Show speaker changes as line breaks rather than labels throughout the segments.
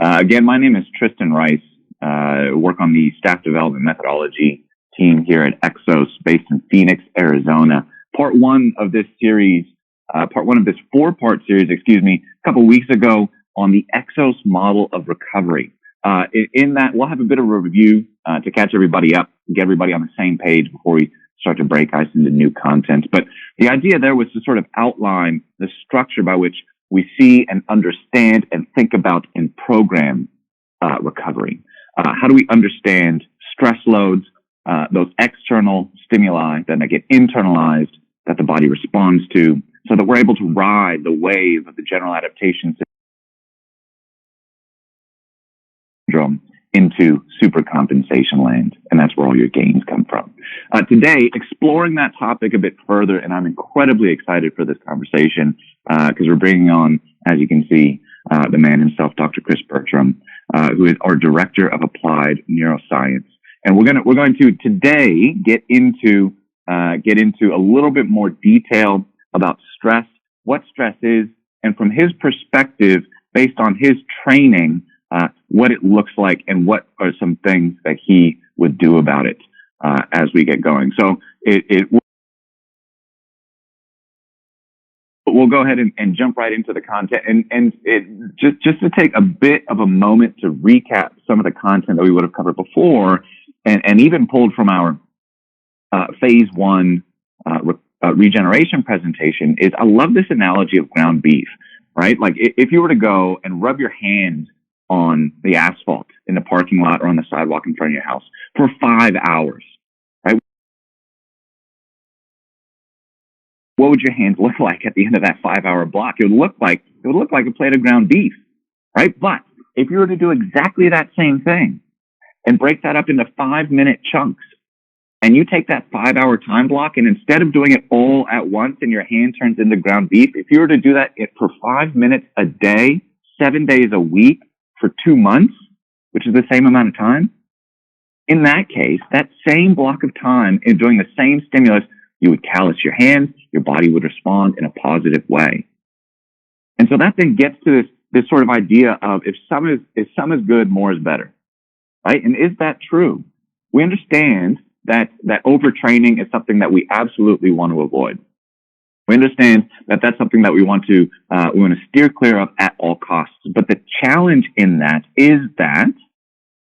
Again, my name is Tristan Rice. Work on the staff development methodology team here at Exos, based in Phoenix, Arizona. Part one of this four-part series, a couple weeks ago on the Exos model of recovery. In that, we'll have a bit of a review to catch everybody up, get everybody on the same page before we start to break ice into new content. But the idea there was to sort of outline the structure by which we see and understand and think about and program recovery. How do we understand stress loads, those external stimuli that get internalized, that the body responds to, so that we're able to ride the wave of the general adaptation syndrome into supercompensation land, and that's where all your gains come from. Today, exploring that topic a bit further, and I'm incredibly excited for this conversation because we're bringing on, as you can see, the man himself, Dr. Chris Bertram, who is our Director of Applied Neuroscience, and we're going to today get into a little bit more detail about stress, what stress is, and from his perspective, based on his training, what it looks like and what are some things that he would do about it as we get going. So we'll go ahead and jump right into the content, and just to take a bit of a moment to recap some of the content that we would have covered before, and even pulled from our phase one regeneration presentation. Is I love this analogy of ground beef, right? Like if you were to go and rub your hands on the asphalt in the parking lot or on the sidewalk in front of your house for 5 hours, right? What would your hands look like at the end of that 5 hour block? It would look like a plate of ground beef, right? But if you were to do exactly that same thing and break that up into 5-minute chunks, and you take that 5 hour time block, and instead of doing it all at once and your hand turns into ground beef, if you were to do that for 5 minutes a day, 7 days a week, for 2 months, which is the same amount of time, in that case, that same block of time in doing the same stimulus, you would callus your hands, your body would respond in a positive way. And so that then gets to this sort of idea of if some is good, more is better, right? And is that true? We understand that overtraining is something that we absolutely want to avoid. We understand that that's something that we want to steer clear of at all costs. But the challenge in that is that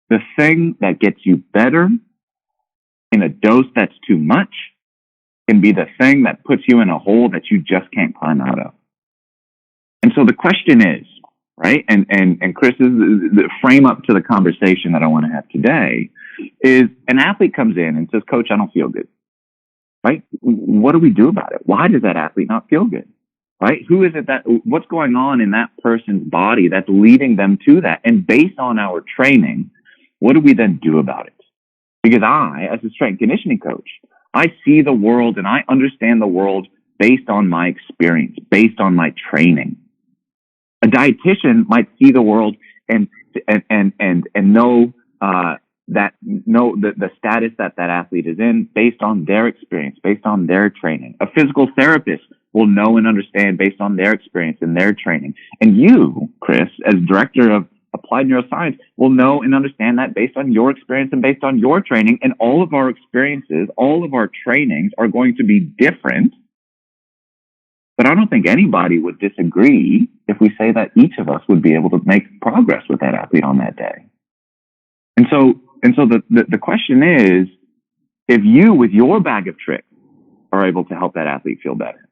the thing that gets you better in a dose that's too much can be the thing that puts you in a hole that you just can't climb out of. And so the question is, right, and Chris, is the frame up to the conversation that I want to have today is an athlete comes in and says, "Coach, I don't feel good." Right? What do we do about it? Why does that athlete not feel good? Right? Who is it what's going on in that person's body that's leading them to that? And based on our training, what do we then do about it? Because I, as a strength conditioning coach, I see the world and I understand the world based on my experience, based on my training. A dietitian might see the world and know the status that athlete is in based on their experience, based on their training. A physical therapist will know and understand based on their experience and their training. And you, Chris, as Director of Applied Neuroscience, will know and understand that based on your experience and based on your training. And all of our experiences, all of our trainings are going to be different. But I don't think anybody would disagree if we say that each of us would be able to make progress with that athlete on that day. And so the question is, if you, with your bag of tricks, are able to help that athlete feel better,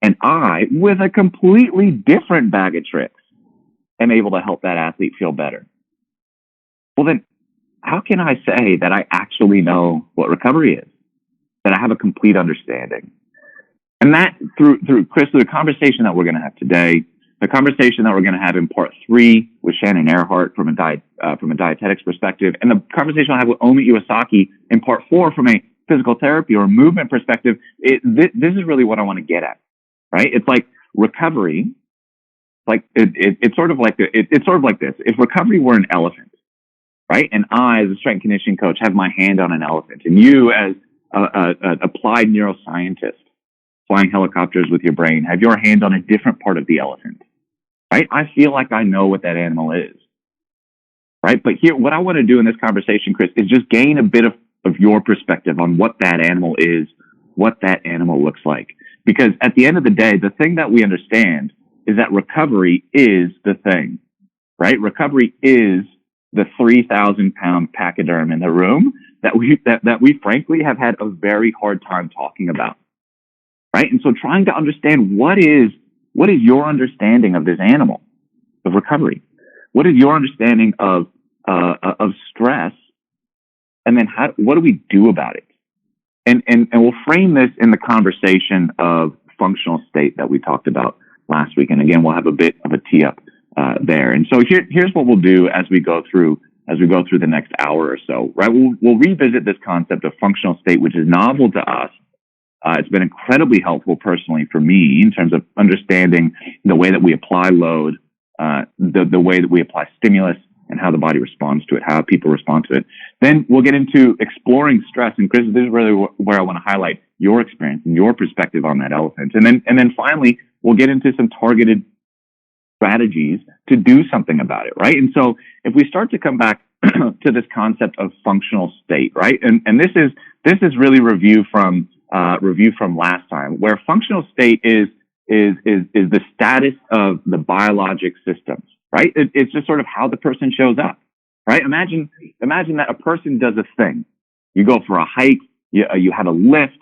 and I, with a completely different bag of tricks, am able to help that athlete feel better, well then, how can I say that I actually know what recovery is, that I have a complete understanding? And that, through Chris, through the conversation that we're going to have today, the conversation that we're going to have in part 3 with Shannon Earhart from a dietetics perspective, and the conversation I'll have with Omi Iwasaki in part 4 from a physical therapy or movement perspective, this is really what I want to get at, right? It's like recovery, it's sort of like this. If recovery were an elephant, right, and I, as a strength conditioning coach, have my hand on an elephant, and you, as an applied neuroscientist, flying helicopters with your brain, have your hand on a different part of the elephant, right? I feel like I know what that animal is. right? But here, what I want to do in this conversation, Chris, is just gain a bit of your perspective on what that animal is, what that animal looks like. Because at the end of the day, the thing that we understand is that recovery is the thing, right? Recovery is the 3,000-pound pachyderm in the room that we frankly have had a very hard time talking about, right? And so trying to understand what is your understanding of this animal, of recovery? What is your understanding of stress? And then what do we do about it? And we'll frame this in the conversation of functional state that we talked about last week. And again, we'll have a bit of a tee up there. And so here's what we'll do as we go through the next hour or so, right? We'll revisit this concept of functional state, which is novel to us. It's been incredibly helpful personally for me in terms of understanding the way that we apply load, the way that we apply stimulus, and how the body responds to it, how people respond to it. Then we'll get into exploring stress. And Chris, this is really where I want to highlight your experience and your perspective on that elephant. And then finally, we'll get into some targeted strategies to do something about it, right? And so if we start to come back to this concept of functional state, right? And this is really review from last time, where functional state is the status of the biologic systems, right? It's just sort of how the person shows up, right? Imagine that a person does a thing. You go for a hike, you have a lift,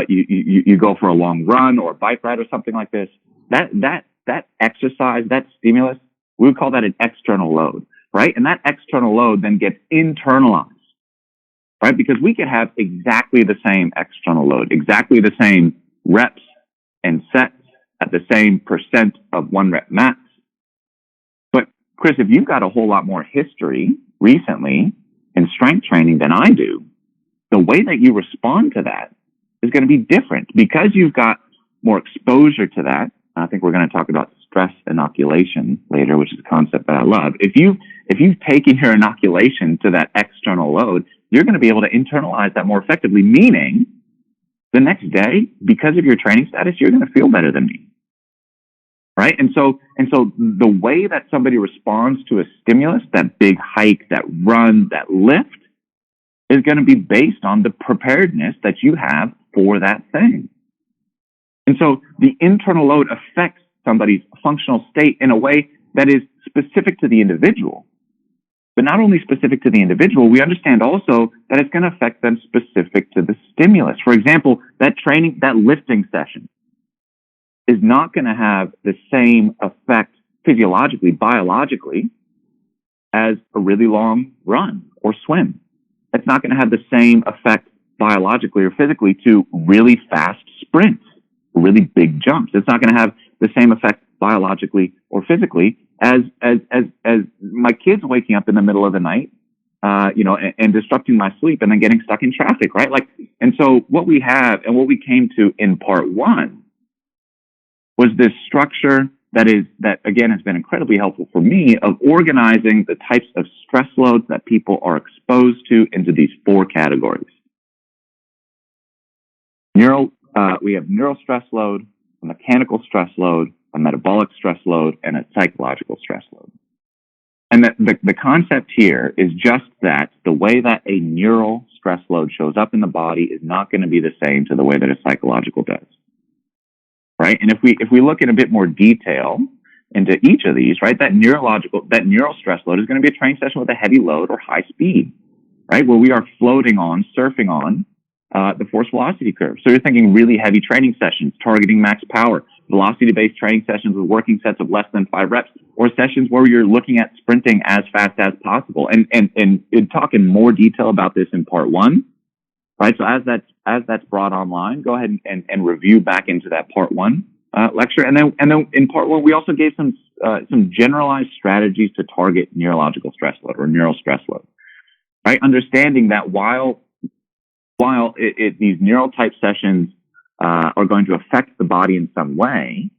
you go for a long run or a bike ride or something like this. That exercise, that stimulus, we would call that an external load, right? And that external load then gets internalized, right? Because we could have exactly the same external load, exactly the same reps and sets at the same percent of 1 rep max. But Chris, if you've got a whole lot more history recently in strength training than I do, the way that you respond to that is going to be different because you've got more exposure to that. I think we're going to talk about stress inoculation later, which is a concept that I love. If you've taken your inoculation to that external load, you're going to be able to internalize that more effectively, meaning the next day, because of your training status, you're going to feel better than me. Right? And so the way that somebody responds to a stimulus, that big hike, that run, that lift, is going to be based on the preparedness that you have for that thing. And so the internal load affects somebody's functional state in a way that is specific to the individual. But not only specific to the individual, we understand also that it's going to affect them specific to the stimulus. For example, that lifting session is not going to have the same effect physiologically, biologically, as a really long run or swim. It's not going to have the same effect biologically or physically to really fast sprints, really big jumps. It's not going to have the same effect biologically or physically as my kids waking up in the middle of the night, and disrupting my sleep and then getting stuck in traffic, right? And so what we have and what we came to in part 1 was this structure that again has been incredibly helpful for me of organizing the types of stress loads that people are exposed to into these 4 categories. We have neural stress load, a mechanical stress load, a metabolic stress load, and a psychological stress load. And the concept here is just that the way that a neural stress load shows up in the body is not going to be the same to the way that a psychological does. Right? And if we look in a bit more detail into each of these, right, that neural stress load is going to be a training session with a heavy load or high speed, right, where we are surfing on the force velocity curve. So you're thinking really heavy training sessions, targeting max power, velocity-based training sessions with working sets of less than 5 reps, or sessions where you're looking at sprinting as fast as possible. And talk in more detail about this in part 1, right? So as that's brought online, go ahead and review back into that part 1 lecture. And then in part 1, we also gave some generalized strategies to target neurological stress load or neural stress load, right? Understanding that while these neural type sessions are going to affect the body in some way,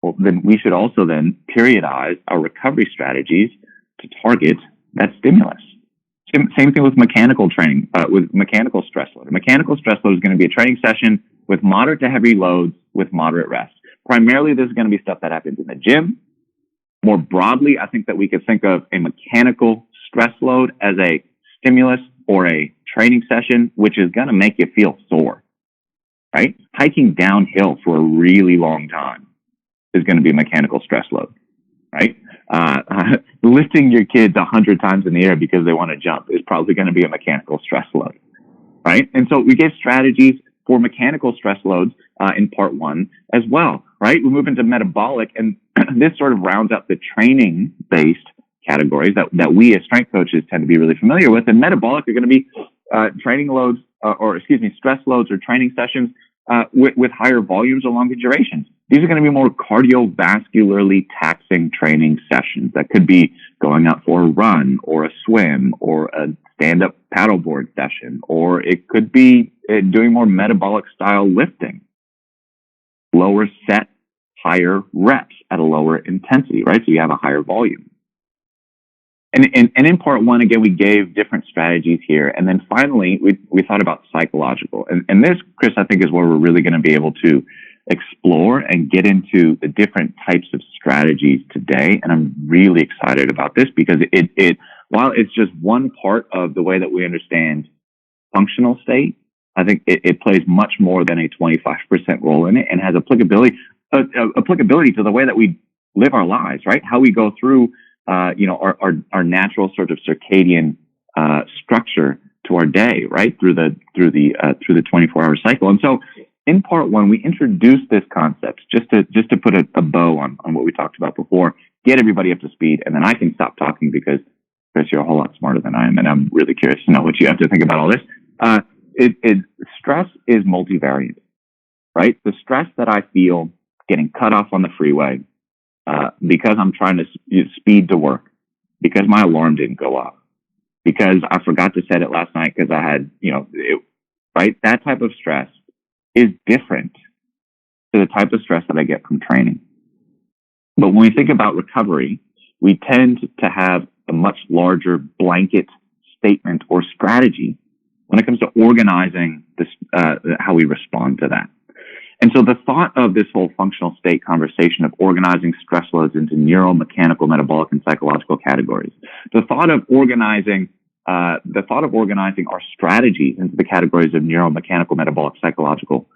well, then we should also then periodize our recovery strategies to target that stimulus. Same thing with mechanical training, with mechanical stress load. A mechanical stress load is going to be a training session with moderate to heavy loads with moderate rest. Primarily, this is going to be stuff that happens in the gym, More broadly, I think that we could think of a mechanical stress load as a stimulus or a training session, which is going to make you feel sore, right? Hiking downhill for a really long time is going to be a mechanical stress load, right? Lifting your kids 100 times in the air because they want to jump is probably going to be a mechanical stress load, right? And so we gave strategies for mechanical stress loads in part one as well, right? We move into metabolic, and this sort of rounds up the training-based categories that we as strength coaches tend to be really familiar with. And metabolic are going to be training loads, stress loads or training sessions with higher volumes or longer durations. These are going to be more cardiovascularly taxing training sessions that could be going out for a run or a swim or a stand-up paddleboard session, or it could be doing more metabolic style lifting, lower set, higher reps at a lower intensity, right? So you have a higher volume. And in part one, again, we gave different strategies here. And then finally, we thought about psychological. And this, Chris, I think is where we're really going to be able to explore and get into the different types of strategies today. And I'm really excited about this because it while it's just one part of the way that we understand functional state, I think it plays much more than a 25% role in it and has applicability to the way that we live our lives, right? How we go through our natural sort of circadian structure to our day, right? Through the 24-hour cycle. And so in part one, we introduced this concept just to put a bow on what we talked about before, get everybody up to speed, and then I can stop talking because Chris, you're a whole lot smarter than I am, and I'm really curious to know what you have to think about all this. Stress is multivariate, right? The stress that I feel getting cut off on the freeway because I'm trying to speed to work, because my alarm didn't go off, because I forgot to set it last night because I had, right? That type of stress is different to the type of stress that I get from training. But when we think about recovery, we tend to have a much larger blanket statement or strategy when it comes to organizing this, how we respond to that. And so the thought of this whole functional state conversation of organizing stress loads into neuromechanical, metabolic, and psychological categories, the thought of organizing our strategies into the categories of neuromechanical, metabolic, psychological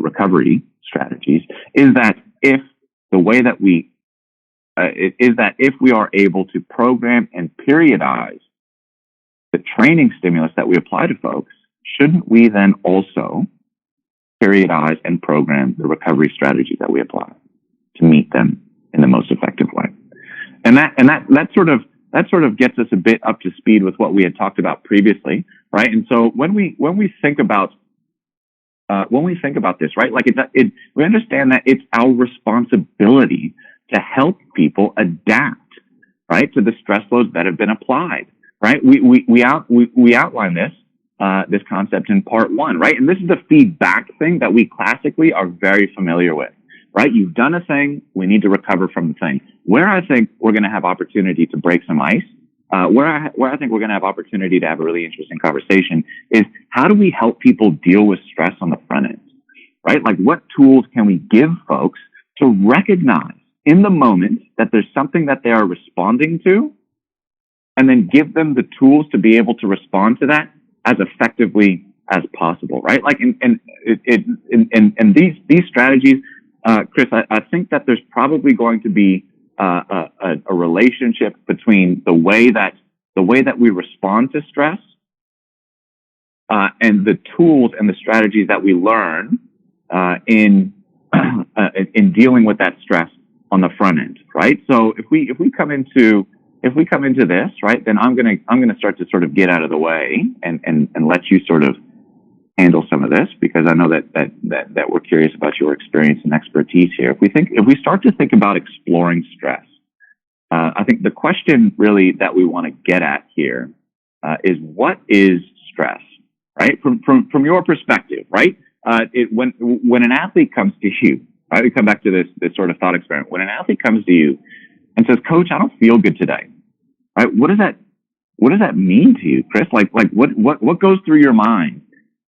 recovery strategies is that if we are able to program and periodize the training stimulus that we apply to folks, shouldn't we then also periodize and program the recovery strategies that we apply to meet them in the most effective way? And that sort of gets us a bit up to speed with what we had talked about previously, right? And so when we think about this, right, like we understand that it's our responsibility to help people adapt, right, to the stress loads that have been applied, right? We outline this concept in part one, right? And this is a feedback thing that we classically are very familiar with, right? You've done a thing, we need to recover from the thing. Where I think we're going to have opportunity to break some ice, where I think we're going to have opportunity to have a really interesting conversation is how do we help people deal with stress on the front end, right? Like what tools can we give folks to recognize in the moment that there's something that they are responding to, and then give them the tools to be able to respond to that as effectively as possible, right? Like, and these strategies, Chris, I think that there's probably going to be a relationship between the way that we respond to stress and the tools and the strategies that we learn in dealing with that stress on the front end, right? So if we come into this, right, then I'm gonna start to sort of get out of the way and let you sort of handle some of this, because I know that we're curious about your experience and expertise here. If we start to think about exploring stress, I think the question really that we want to get at here is what is stress, right? From your perspective, right? When an athlete comes to you, right? We come back to this sort of thought experiment. When an athlete comes to you and says, "Coach, I don't feel good today," right? What does that mean to you, Chris? Like what goes through your mind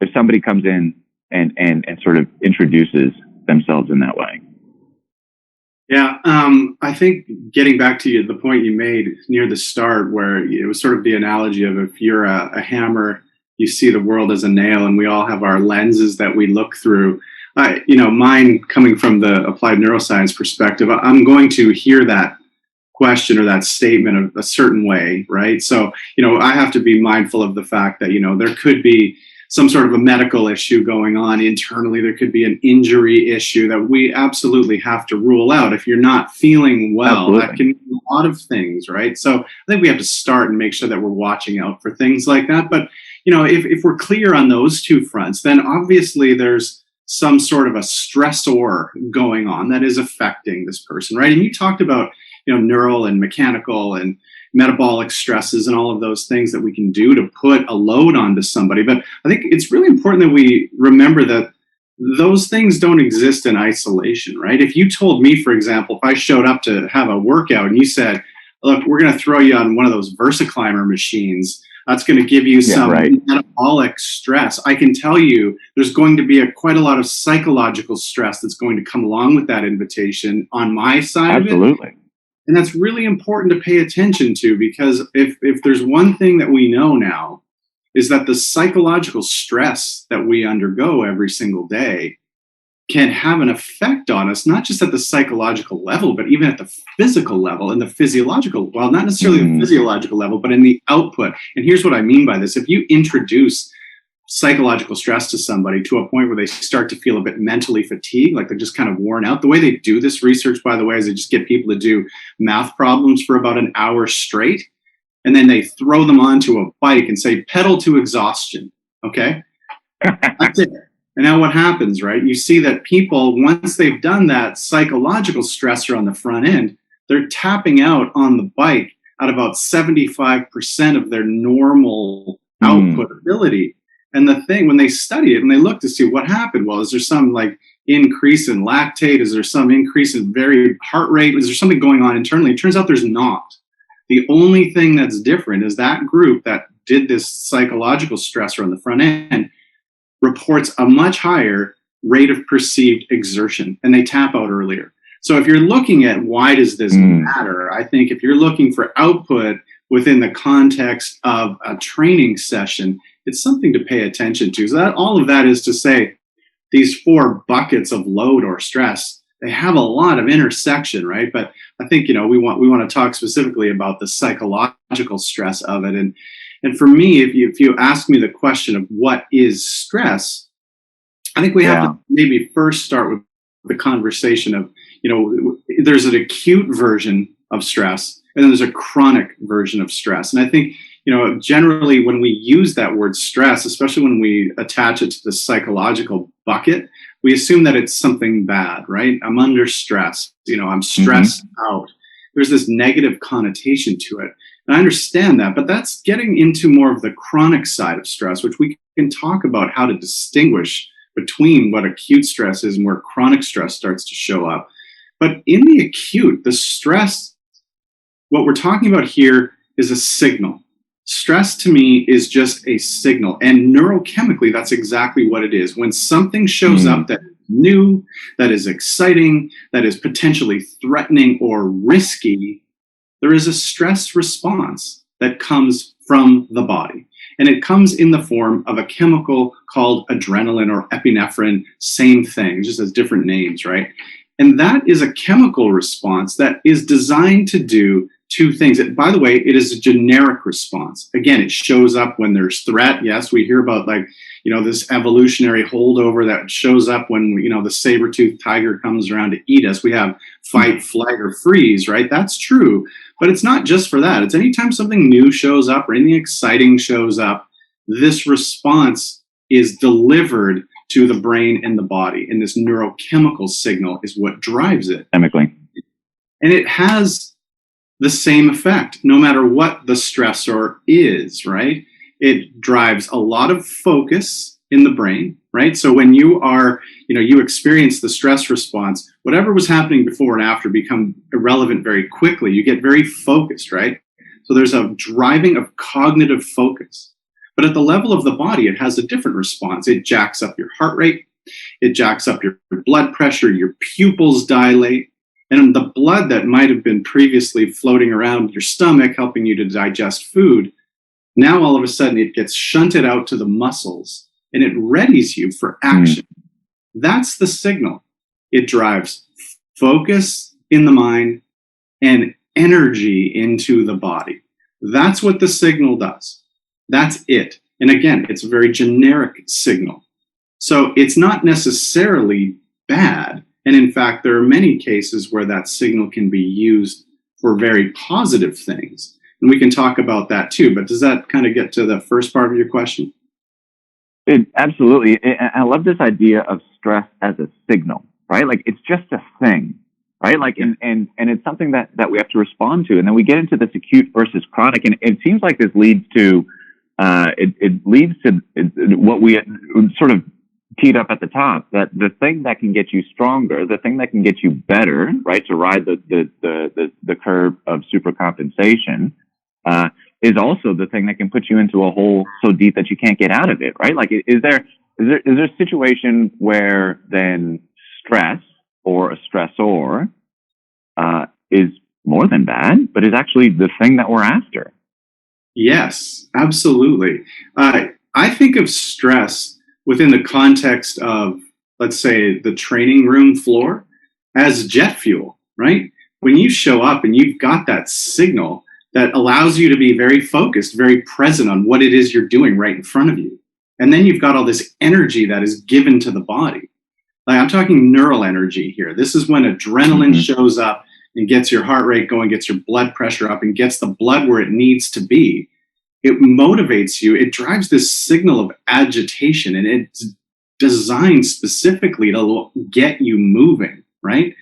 if somebody comes in and sort of introduces themselves in that way?
Yeah, I think getting back to the point you made near the start, where it was sort of the analogy of if you're a hammer, you see the world as a nail, and we all have our lenses that we look through. Mine coming from the applied neuroscience perspective, I'm going to hear that question or that statement a certain way, right? So, I have to be mindful of the fact that, there could be some sort of a medical issue going on internally. There could be an injury issue that we absolutely have to rule out. If you're not feeling well,
Absolutely.
that can be a lot of things, right? So I think we have to start and make sure that we're watching out for things like that. But, if we're clear on those two fronts, then obviously there's some sort of a stressor going on that is affecting this person, right? And you talked about, neural and mechanical and metabolic stresses and all of those things that we can do to put a load onto somebody. But I think it's really important that we remember that those things don't exist in isolation, right? If you told me, for example, if I showed up to have a workout and you said, look, we're going to throw you on one of those VersaClimber machines, that's going to give you
Yeah,
some
right.
metabolic stress. I can tell you there's going to be quite a lot of psychological stress that's going to come along with that invitation on my side of it.
Absolutely.
And that's really important to pay attention to, because if there's one thing that we know now is that the psychological stress that we undergo every single day can have an effect on us, not just at the psychological level, but even at the physical level and the physiological, well, not necessarily the physiological level, but in the output. And here's what I mean by this. If you introduce psychological stress to somebody to a point where they start to feel a bit mentally fatigued, like they're just kind of worn out. The way they do this research, by the way, is they just get people to do math problems for about an hour straight, and then they throw them onto a bike and say, pedal to exhaustion. Okay? That's it. And now what happens, right? You see that people, once they've done that psychological stressor on the front end, they're tapping out on the bike at about 75% of their normal output ability. And the thing, when they study it and they look to see what happened, well, is there some like increase in lactate? Is there some increase in heart rate? Is there something going on internally? It turns out there's not. The only thing that's different is that group that did this psychological stressor on the front end reports a much higher rate of perceived exertion, and they tap out earlier. So if you're looking at why does this matter, I think if you're looking for output within the context of a training session, it's something to pay attention to. So that all of that is to say, these four buckets of load or stress, they have a lot of intersection, right? But I think we want to talk specifically about the psychological stress of it. And for me, if you ask me the question of what is stress, I think we have to maybe first start with the conversation of, there's an acute version of stress, and then there's a chronic version of stress. And I think, generally when we use that word stress, especially when we attach it to the psychological bucket, we assume that it's something bad, right? I'm under stress, I'm stressed out. There's this negative connotation to it. And I understand that, but that's getting into more of the chronic side of stress, which we can talk about how to distinguish between what acute stress is and where chronic stress starts to show up. But in the acute, the stress, what we're talking about here is a signal. Stress to me is just a signal. And neurochemically, that's exactly what it is. When something shows up that is new, that is exciting, that is potentially threatening or risky, there is a stress response that comes from the body. And it comes in the form of a chemical called adrenaline or epinephrine, same thing, just as different names, right? And that is a chemical response that is designed to do two things. By the way, it is a generic response. Again, it shows up when there's threat. Yes, we hear about this evolutionary holdover that shows up when, the saber-toothed tiger comes around to eat us. We have fight, flight, or freeze, right? That's true. But it's not just for that. It's anytime something new shows up or anything exciting shows up, this response is delivered to the brain and the body. And this neurochemical signal is what drives it.
Chemically.
And it has the same effect, no matter what the stressor is, right? It drives a lot of focus in the brain, right? So when you are, you experience the stress response, whatever was happening before and after become irrelevant very quickly. You get very focused, right? So there's a driving of cognitive focus. But at the level of the body, it has a different response. It jacks up your heart rate. It jacks up your blood pressure. Your pupils dilate. And the blood that might have been previously floating around your stomach, helping you to digest food, now all of a sudden it gets shunted out to the muscles and it readies you for action. That's the signal. It drives focus in the mind and energy into the body. That's what the signal does. That's it. And again, it's a very generic signal. So it's not necessarily bad. And in fact, there are many cases where that signal can be used for very positive things. And we can talk about that too. But does that kind of get to the first part of your question?
Absolutely. I love this idea of stress as a signal, right? Like it's just a thing, right? Like, and it's something that we have to respond to. And then we get into this acute versus chronic. And it seems like this leads to, it leads to what we sort of teed up at the top, that the thing that can get you stronger, the thing that can get you better, right, to ride the curve of supercompensation, is also the thing that can put you into a hole so deep that you can't get out of it, right? Like, is there a situation where then stress or a stressor is more than bad, but is actually the thing that we're after?
Yes, absolutely. I think of stress within the context of, let's say, the training room floor as jet fuel, right? When you show up and you've got that signal that allows you to be very focused, very present on what it is you're doing right in front of you. And then you've got all this energy that is given to the body. Like, I'm talking neural energy here. This is when adrenaline shows up and gets your heart rate going, gets your blood pressure up, and gets the blood where it needs to be. It motivates you. It drives this signal of agitation, and it's designed specifically to get you moving, right?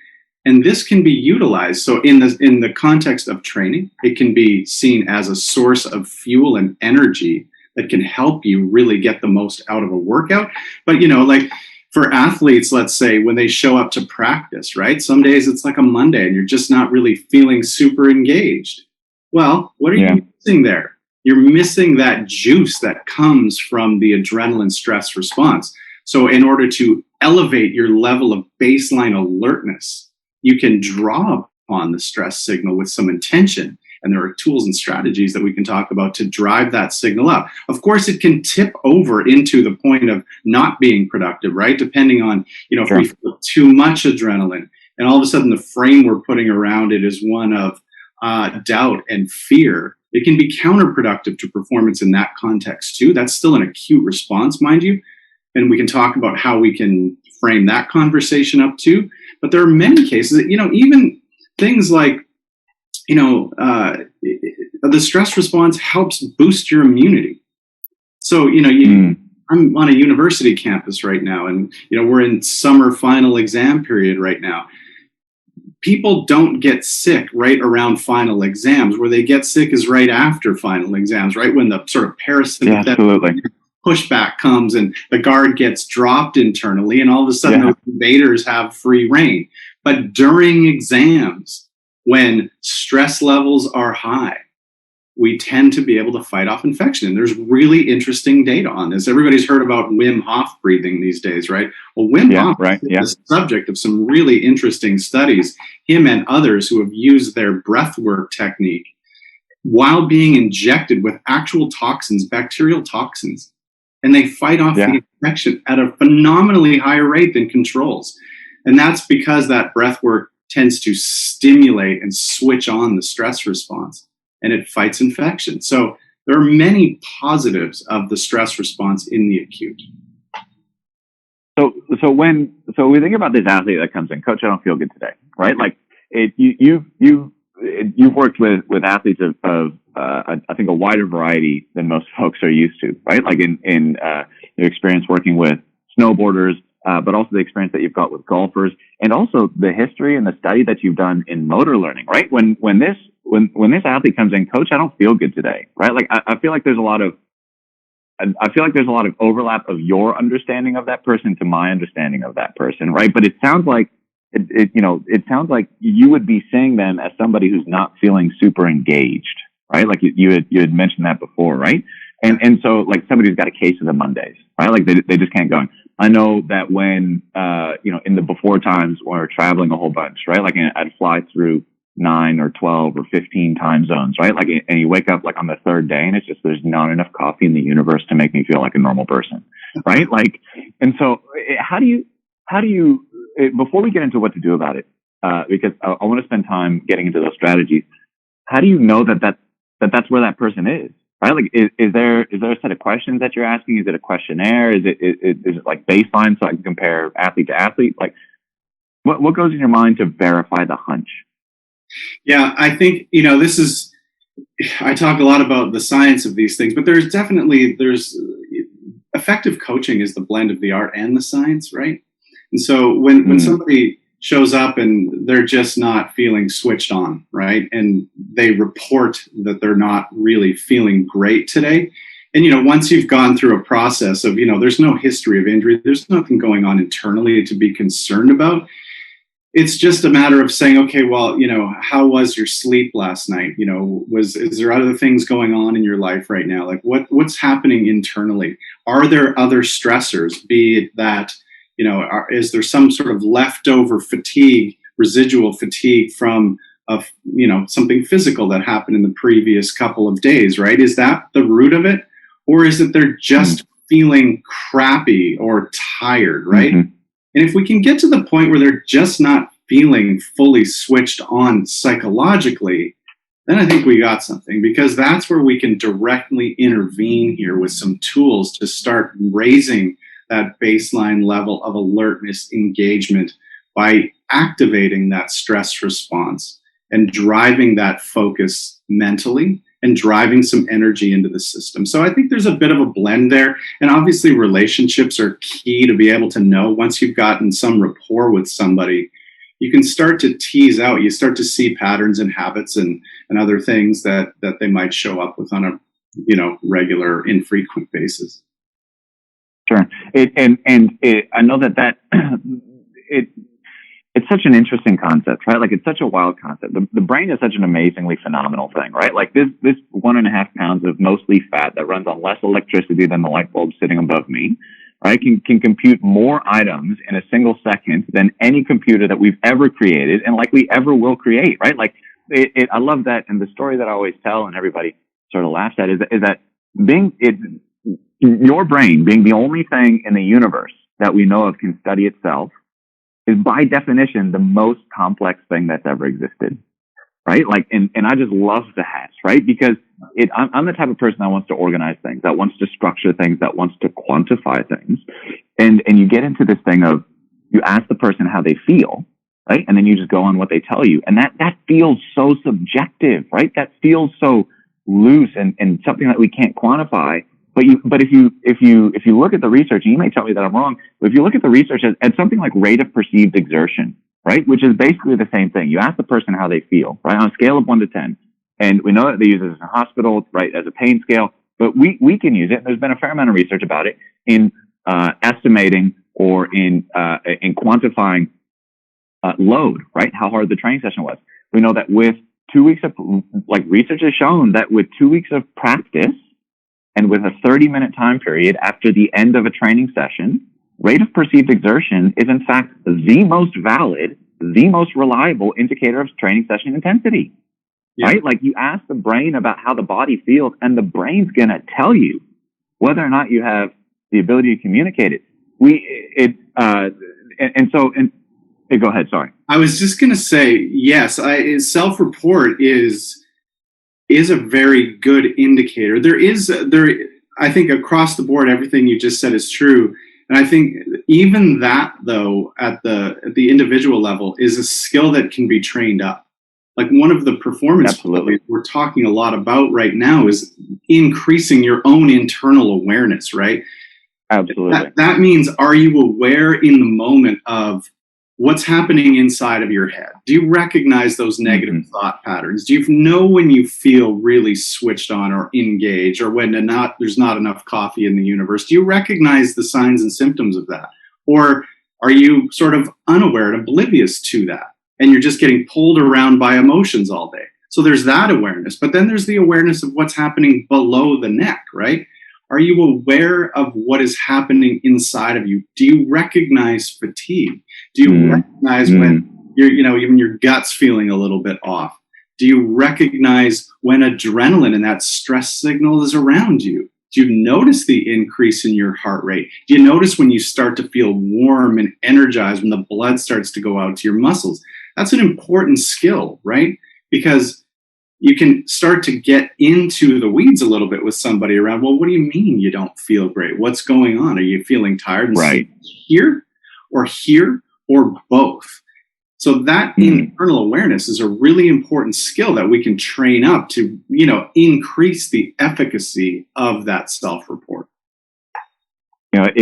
And this can be utilized. So in the context of training, it can be seen as a source of fuel and energy that can help you really get the most out of a workout. But, like for athletes, let's say, when they show up to practice, right? Some days it's like a Monday and you're just not really feeling super engaged. Well, what are you missing there? You're missing that juice that comes from the adrenaline stress response. So in order to elevate your level of baseline alertness, you can draw upon the stress signal with some intention. And there are tools and strategies that we can talk about to drive that signal up. Of course, it can tip over into the point of not being productive, right? Depending on, if we feel too much adrenaline, and all of a sudden the frame we're putting around it is one of doubt and fear. It can be counterproductive to performance in that context too. That's still an acute response, mind you. And we can talk about how we can frame that conversation up too. But there are many cases that, even things like, the stress response helps boost your immunity. So, I'm on a university campus right now, and, we're in summer final exam period right now. People don't get sick right around final exams. Where they get sick is right after final exams, right? When the sort of parasympathetic pushback comes and the guard gets dropped internally, and all of a sudden those invaders have free reign. But during exams, when stress levels are high, we tend to be able to fight off infection. And there's really interesting data on this. Everybody's heard about Wim Hof breathing these days, right? Well, Wim Hof is the subject of some really interesting studies, him and others who have used their breathwork technique while being injected with actual toxins, bacterial toxins. And they fight off the infection at a phenomenally higher rate than controls. And that's because that breath work tends to stimulate and switch on the stress response, and it fights infection. So there are many positives of the stress response in the acute.
So we think about this athlete that comes in, Coach, I don't feel good today, right? Like you've worked with athletes of I think a wider variety than most folks are used to, right? Like in your experience working with snowboarders, but also the experience that you've got with golfers, and also the history and the study that you've done in motor learning, right? When this athlete comes in, Coach, I don't feel good today, right? Like I feel like there's a lot of overlap of your understanding of that person to my understanding of that person, right? But it sounds like it sounds like you would be seeing them as somebody who's not feeling super engaged, right? Like you had mentioned that before, right? And so like somebody's got a case of the Mondays, right? Like they just can't go. I know that when, in the before times when we're traveling a whole bunch, right? Like I'd fly through 9 or 12 or 15 time zones, right? Like, and you wake up like on the third day and it's just, there's not enough coffee in the universe to make me feel like a normal person, right? Like, and so how do you, before we get into what to do about it, because I want to spend time getting into those strategies. How do you know that's where that person is? Right? Like, is there a set of questions that you're asking? Is it a questionnaire? Is it like baseline so I can compare athlete to athlete? Like, what goes in your mind to verify the hunch?
Yeah, I think, I talk a lot about the science of these things, but there's effective coaching is the blend of the art and the science, right? And so when somebody shows up and they're just not feeling switched on, right? And they report that they're not really feeling great today. And, once you've gone through a process of, there's no history of injury, there's nothing going on internally to be concerned about. It's just a matter of saying, okay, well, how was your sleep last night? Is there other things going on in your life right now? Like what's happening internally? Are there other stressors, be it that, is there some sort of leftover fatigue, residual fatigue from something physical that happened in the previous couple of days, right? Is that the root of it? Or is it they're just feeling crappy or tired, right? Mm-hmm. And if we can get to the point where they're just not feeling fully switched on psychologically, then I think we got something, because that's where we can directly intervene here with some tools to start raising that baseline level of alertness engagement by activating that stress response and driving that focus mentally and driving some energy into the system. So I think there's a bit of a blend there. And obviously relationships are key to be able to know. Once you've gotten some rapport with somebody, you can start to tease out, you start to see patterns and habits and other things that they might show up with on a regular, infrequent basis.
Sure. I know that it's such an interesting concept, right? Like, it's such a wild concept. The brain is such an amazingly phenomenal thing, right? Like this 1.5 pounds of mostly fat that runs on less electricity than the light bulb sitting above me, right? Can compute more items in a single second than any computer that we've ever created and likely ever will create, right? Like I love that. And the story that I always tell and everybody sort of laughs at is that your brain being the only thing in the universe that we know of can study itself is by definition the most complex thing that's ever existed, right? Like, and I just love that, right? Because I'm the type of person that wants to organize things, that wants to structure things, that wants to quantify things. And you get into this thing of, you ask the person how they feel, right? And then you just go on what they tell you. And that feels so subjective, right? That feels so loose and something that we can't quantify. But if you look at the research, and you may tell me that I'm wrong, but if you look at the research at something like rate of perceived exertion, right, which is basically the same thing. You ask the person how they feel, right, on a scale of 1 to 10, and we know that they use it in a hospital, right, as a pain scale, but we can use it. There's been a fair amount of research about it in estimating or in quantifying load, right, how hard the training session was. We know that with 2 weeks of, like, research has shown that with 2 weeks of practice, and with a 30-minute time period after the end of a training session, rate of perceived exertion is in fact the most valid, the most reliable indicator of training session intensity, right? Like, you ask the brain about how the body feels, and the brain's going to tell you whether or not you have the ability to communicate it. Go ahead. Sorry.
I was just going to say, yes, self-report is a very good indicator. I think across the board, everything you just said is true. And I think even that, though, at the individual level, is a skill that can be trained up. Like, one of the performance
Absolutely.
we're talking a lot about right now is increasing your own internal awareness, right?
Absolutely.
That means, are you aware in the moment of what's happening inside of your head? Do you recognize those negative thought patterns? Do you know when you feel really switched on or engaged, or when there's not enough coffee in the universe? Do you recognize the signs and symptoms of that? Or are you sort of unaware and oblivious to that, and you're just getting pulled around by emotions all day? So there's that awareness, but then there's the awareness of what's happening below the neck, right? Are you aware of what is happening inside of you? Do you recognize fatigue? Do you recognize when even your gut's feeling a little bit off? Do you recognize when adrenaline and that stress signal is around you? Do you notice the increase in your heart rate? Do you notice when you start to feel warm and energized, when the blood starts to go out to your muscles? That's an important skill, right? Because you can start to get into the weeds a little bit with somebody around, well, what do you mean you don't feel great? What's going on? Are you feeling tired? And here or both? So that internal awareness is a really important skill that we can train up to, increase the efficacy of that self-report.
One of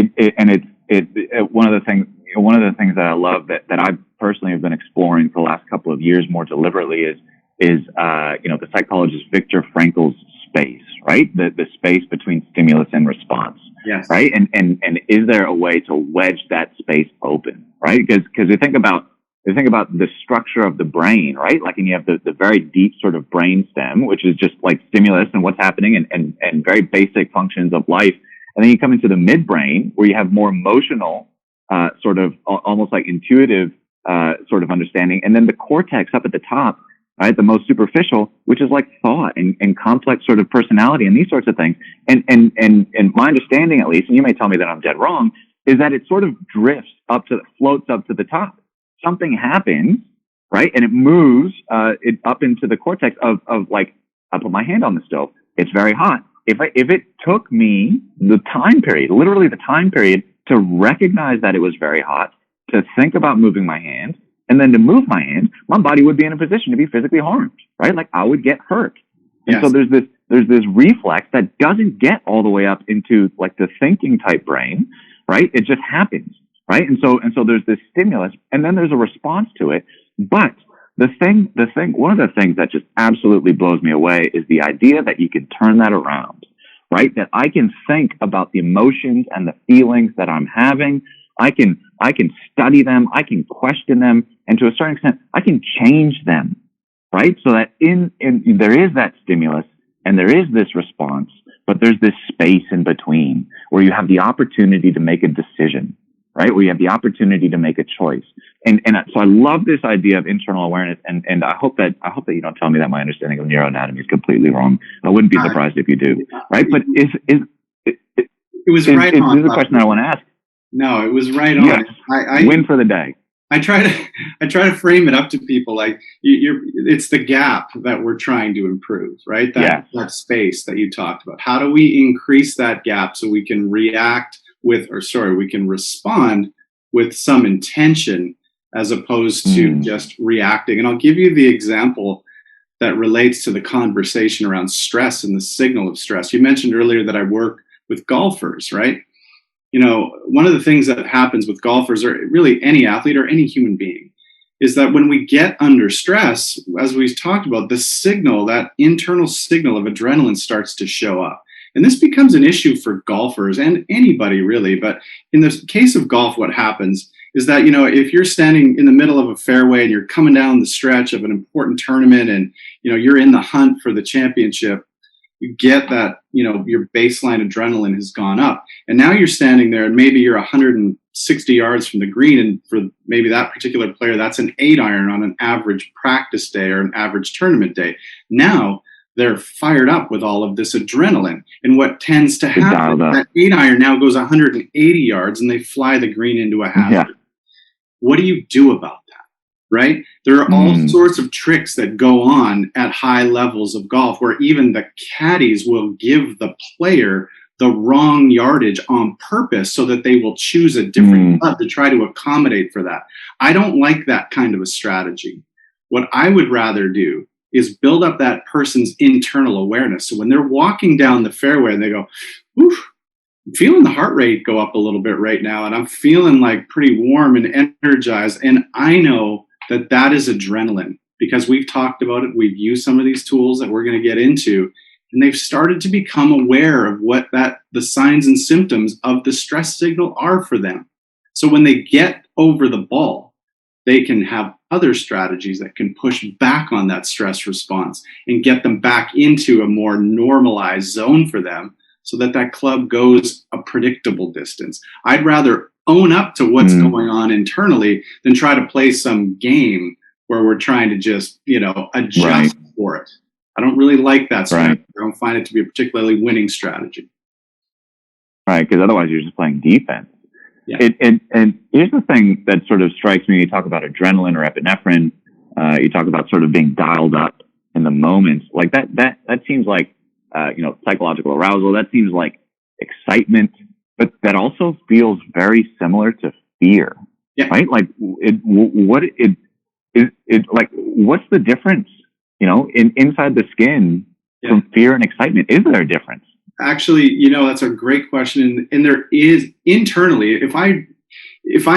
the things that I love that I personally have been exploring for the last couple of years more deliberately is the psychologist Viktor Frankl's space, right? The space between stimulus and response.
Yes.
Right. And is there a way to wedge that space open? Right. Because you think about the structure of the brain, right? Like, and you have the very deep sort of brain stem, which is just like stimulus and what's happening and very basic functions of life. And then you come into the midbrain where you have more emotional, sort of almost like intuitive, sort of understanding. And then the cortex up at the top, right? The most superficial, which is like thought and complex sort of personality and these sorts of things. And my understanding, at least, and you may tell me that I'm dead wrong, is that it sort of floats up to the top. Something happens, right? And it moves, it up into the cortex of like, I put my hand on the stove. It's very hot. If it took me literally the time period to recognize that it was very hot, to think about moving my hand, and then to move my hand, my body would be in a position to be physically harmed, right? Like I would get hurt. And so there's this reflex that doesn't get all the way up into like the thinking type brain, right? It just happens, right? And so there's this stimulus and then there's a response to it. But one of the things that just absolutely blows me away is the idea that you can turn that around, right? That I can think about the emotions and the feelings that I'm having. I can study them. I can question them. And to a certain extent, I can change them, right? So that there is that stimulus and there is this response, but there's this space in between where you have the opportunity to make a decision, right? Where you have the opportunity to make a choice. And so I love this idea of internal awareness. And I hope that you don't tell me that my understanding of neuroanatomy is completely wrong. I wouldn't be surprised if you do, right? But it was right on. This is a question that I want to ask.
No, it was right on.
Yes. I win for the day.
I try to frame it up to people like it's the gap that we're trying to improve, right? That space that you talked about. How do we increase that gap so we can we can respond with some intention as opposed to just reacting? And I'll give you the example that relates to the conversation around stress and the signal of stress. You mentioned earlier that I work with golfers, right? One of the things that happens with golfers, or really any athlete or any human being, is that when we get under stress, as we've talked about, the signal, that internal signal of adrenaline starts to show up. And this becomes an issue for golfers and anybody really. But in the case of golf, what happens is that, if you're standing in the middle of a fairway and you're coming down the stretch of an important tournament and, you're in the hunt for the championship, you get that, your baseline adrenaline has gone up. And now you're standing there and maybe you're 160 yards from the green. And for maybe that particular player, that's an 8-iron on an average practice day or an average tournament day. Now they're fired up with all of this adrenaline. And what tends to happen, that 8-iron now goes 180 yards and they fly the green into a hazard. Yeah. What do you do about that? Right? There are all sorts of tricks that go on at high levels of golf where even the caddies will give the player the wrong yardage on purpose so that they will choose a different club to try to accommodate for that. I don't like that kind of a strategy. What I would rather do is build up that person's internal awareness. So when they're walking down the fairway and they go, oof, I'm feeling the heart rate go up a little bit right now, and I'm feeling like pretty warm and energized. And I know that is adrenaline because we've talked about it. We've used some of these tools that we're going to get into, and they've started to become aware of what the signs and symptoms of the stress signal are for them. So when they get over the ball, they can have other strategies that can push back on that stress response and get them back into a more normalized zone for them so that that club goes a predictable distance. I'd rather own up to what's going on internally than try to play some game where we're trying to just, adjust for it. I don't really like that strategy. I don't find it to be a particularly winning strategy.
Right, because otherwise you're just playing defense.
Yeah.
And here's the thing that sort of strikes me. You talk about adrenaline or epinephrine. You talk about sort of being dialed up in the moment. Like that seems like, psychological arousal. That seems like excitement, but that also feels very similar to fear, right? Like what's the difference, inside the skin from fear and excitement? Is there a difference?
Actually, that's a great question. And there is internally, if I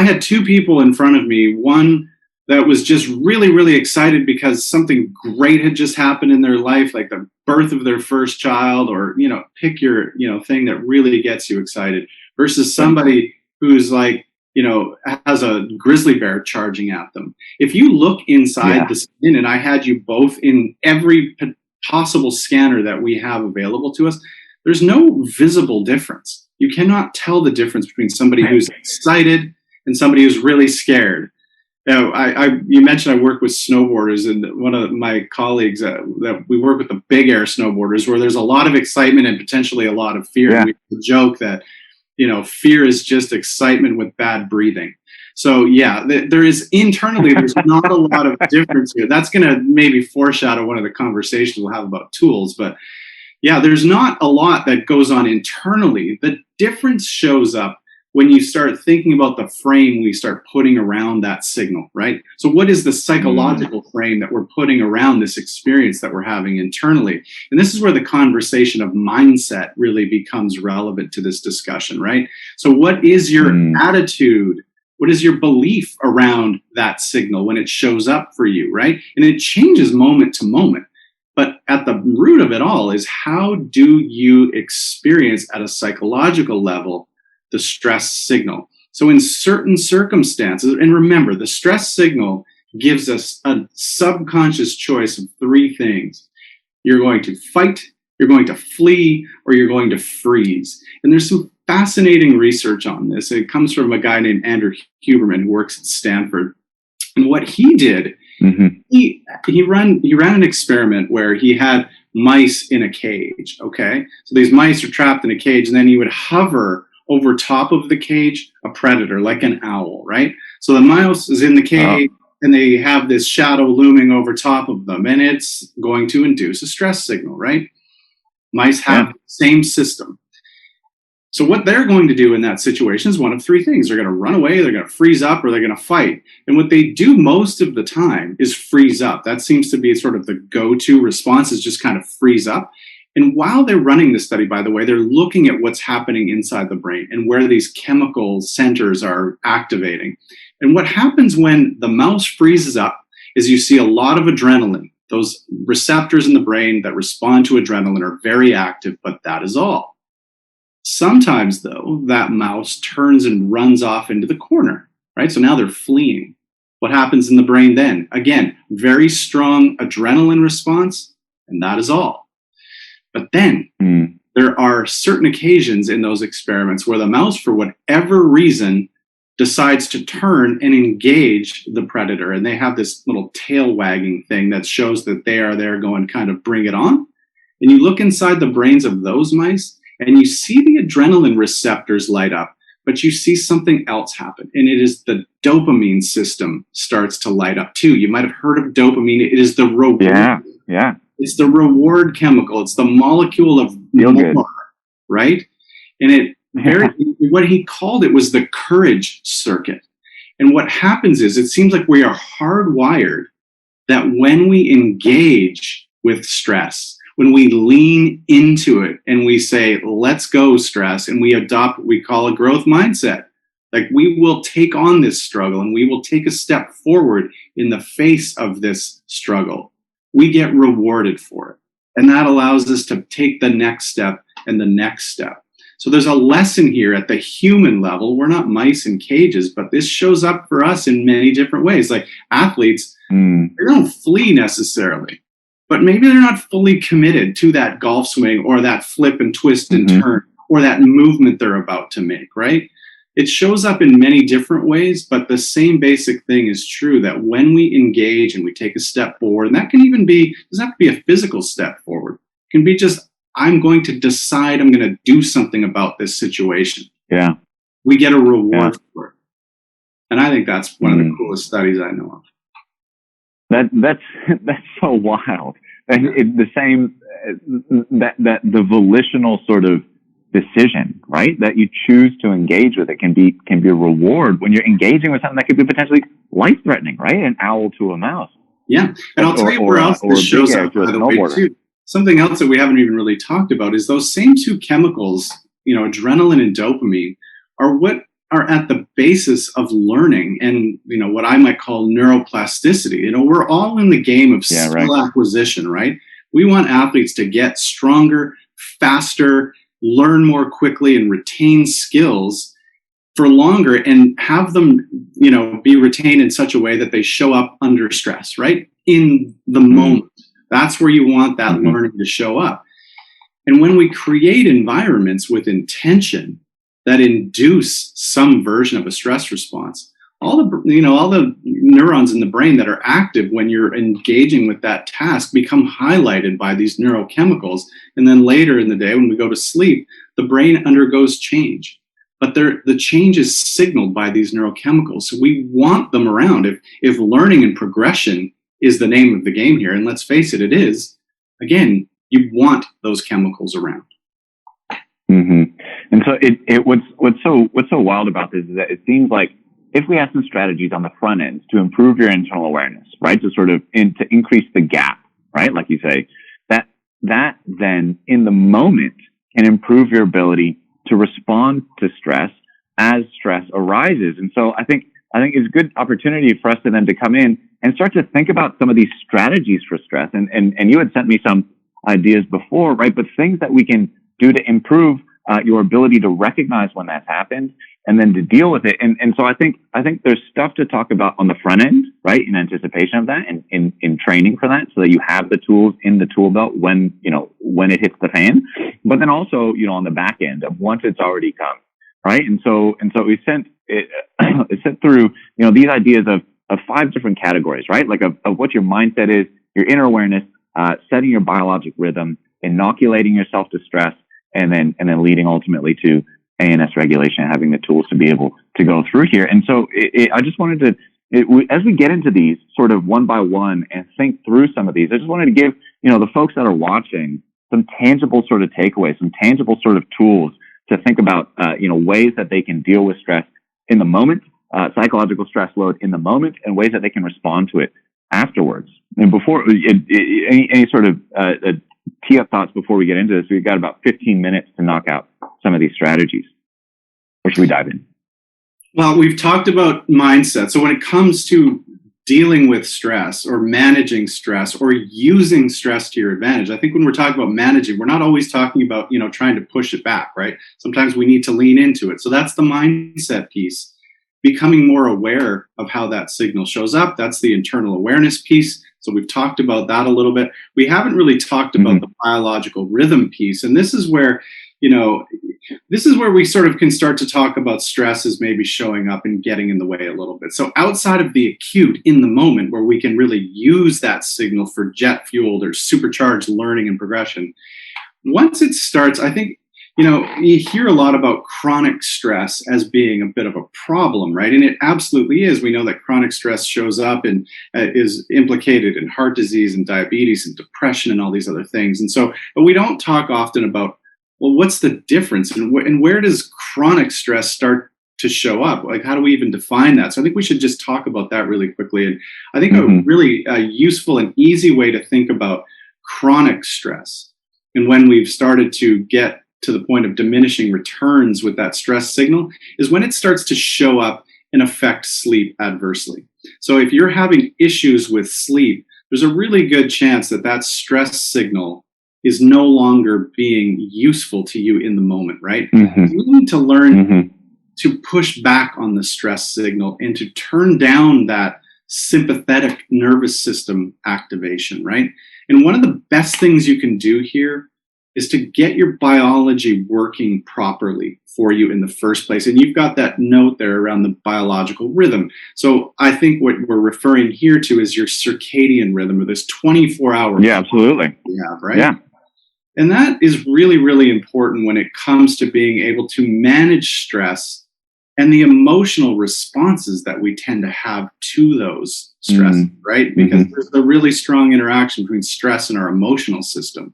had two people in front of me, one that was just really, really excited because something great had just happened in their life, like the birth of their first child, or, pick your, thing that really gets you excited, versus somebody who's like, has a grizzly bear charging at them. If you look inside the skin, and I had you both in every possible scanner that we have available to us, there's no visible difference. You cannot tell the difference between somebody who's excited and somebody who's really scared. You mentioned I work with snowboarders, and one of my colleagues that we work with the big air snowboarders, where there's a lot of excitement and potentially a lot of fear. Yeah. We joke that, fear is just excitement with bad breathing. So there is internally, there's not a lot of difference here. That's going to maybe foreshadow one of the conversations we'll have about tools, but there's not a lot that goes on internally. The difference shows up when you start thinking about the frame we start putting around that signal, right? So what is the psychological frame that we're putting around this experience that we're having internally? And this is where the conversation of mindset really becomes relevant to this discussion, right? So what is your attitude? What is your belief around that signal when it shows up for you, right? And it changes moment to moment. But at the root of it all is, how do you experience at a psychological level the stress signal? So in certain circumstances, and remember, the stress signal gives us a subconscious choice of three things. You're going to fight, you're going to flee, or you're going to freeze. And there's some fascinating research on this. It comes from a guy named Andrew Huberman, who works at Stanford. And what he did, he ran an experiment where he had mice in a cage. Okay, so these mice are trapped in a cage, and then he would hover over top of the cage a predator, like an owl, right? So the mouse is in the cage, and they have this shadow looming over top of them, and it's going to induce a stress signal, right? Mice have the same system. So what they're going to do in that situation is one of three things. They're going to run away, they're going to freeze up, or they're going to fight. And what they do most of the time is freeze up. That seems to be sort of the go-to response, is just kind of freeze up. And while they're running this study, by the way, they're looking at what's happening inside the brain and where these chemical centers are activating. And what happens when the mouse freezes up is you see a lot of adrenaline. Those receptors in the brain that respond to adrenaline are very active, but that is all. Sometimes, though, that mouse turns and runs off into the corner, right? So now they're fleeing. What happens in the brain then? Again, very strong adrenaline response, and that is all. But then there are certain occasions in those experiments where the mouse, for whatever reason, decides to turn and engage the predator. And they have this little tail wagging thing that shows that they are there going, kind of bring it on. And you look inside the brains of those mice, and you see the adrenaline receptors light up, but you see something else happen. And it is the dopamine system starts to light up too. You might have heard of dopamine. It is the reward.
Yeah.
It's the reward chemical. It's the molecule of more, right? And what he called it was the courage circuit. And what happens is, it seems like we are hardwired that when we engage with stress, when we lean into it and we say, let's go, stress, and we adopt what we call a growth mindset, like we will take on this struggle and we will take a step forward in the face of this struggle, we get rewarded for it. And that allows us to take the next step and the next step. So there's a lesson here at the human level. We're not mice in cages, but this shows up for us in many different ways. Like athletes, they don't flee necessarily, but maybe they're not fully committed to that golf swing or that flip and twist and turn or that movement they're about to make, right? It shows up in many different ways, but the same basic thing is true, that when we engage and we take a step forward, and that can even be, doesn't have to be a physical step forward. It can be just, I'm going to decide I'm going to do something about this situation.
Yeah.
We get a reward for it. And I think that's one of the coolest studies I know of.
That's so wild. And it's the same, that the volitional sort of decision, right? That you choose to engage with it can be a reward when you're engaging with something that could be potentially life-threatening, right? An owl to a mouse.
Yeah. And I'll tell you where else this shows up, by the way, too. Something else that we haven't even really talked about is those same two chemicals, adrenaline and dopamine, are what are at the basis of learning and, what I might call neuroplasticity. We're all in the game of skill acquisition, right? We want athletes to get stronger, faster, learn more quickly, and retain skills for longer, and have them, be retained in such a way that they show up under stress, right? In the moment. That's where you want that learning to show up. And when we create environments with intention that induce some version of a stress response, all the neurons in the brain that are active when you're engaging with that task become highlighted by these neurochemicals. And then later in the day, when we go to sleep, the brain undergoes change. But the change is signaled by these neurochemicals. So we want them around. If learning and progression is the name of the game here, and let's face it, it is, again, you want those chemicals around.
And so what's so wild about this is that it seems like if we have some strategies on the front end to improve your internal awareness, right, to sort of to increase the gap, right, like you say, that then in the moment can improve your ability to respond to stress as stress arises. And so I think it's a good opportunity for us to then to come in and start to think about some of these strategies for stress. And you had sent me some ideas before, right? But things that we can do to improve your ability to recognize when that's happened and then to deal with it. And so I think there's stuff to talk about on the front end, right? In anticipation of that and in training for that, so that you have the tools in the tool belt when it hits the fan. But then also, on the back end of once it's already come, right? And so we sent it sent through, these ideas of 5 different categories, right? Like of what your mindset is, your inner awareness, setting your biologic rhythm, inoculating yourself to stress, and then leading ultimately to ANS regulation, having the tools to be able to go through here. And so I just wanted to, as we get into these sort of one by one and think through some of these, I just wanted to give, the folks that are watching some tangible sort of takeaways, some tangible sort of tools to think about, ways that they can deal with stress in the moment, psychological stress load in the moment, and ways that they can respond to it afterwards. And before any sort of tee up thoughts before we get into this, we've got about 15 minutes to knock out some of these strategies. Or should we dive in?
Well, we've talked about mindset. So when it comes to dealing with stress or managing stress or using stress to your advantage, I think when we're talking about managing, we're not always talking about, trying to push it back, right? Sometimes we need to lean into it. So that's the mindset piece. Becoming more aware of how that signal shows up. That's the internal awareness piece. So we've talked about that a little bit. We haven't really talked about the biological rhythm piece. And this is where, we sort of can start to talk about stress as maybe showing up and getting in the way a little bit. So outside of the acute, in the moment, where we can really use that signal for jet fueled or supercharged learning and progression, once it starts, I think, you hear a lot about chronic stress as being a bit of a problem, right? And it absolutely is. We know that chronic stress shows up and is implicated in heart disease and diabetes and depression and all these other things. And so, but we don't talk often about, well, what's the difference and where does chronic stress start to show up? Like, how do we even define that? So I think we should just talk about that really quickly. And I think a really useful and easy way to think about chronic stress, and when we've started to get to the point of diminishing returns with that stress signal, is when it starts to show up and affect sleep adversely. So if you're having issues with sleep, there's a really good chance that stress signal is no longer being useful to you in the moment, right?
Mm-hmm.
You need to learn to push back on the stress signal and to turn down that sympathetic nervous system activation, right? And one of the best things you can do here is to get your biology working properly for you in the first place. And you've got that note there around the biological rhythm. So I think what we're referring here to is your circadian rhythm, or this 24-hour.
Yeah, absolutely.
You have, right?
Yeah.
And that is really, really important when it comes to being able to manage stress and the emotional responses that we tend to have to those stresses, right? Because there's a really strong interaction between stress and our emotional system.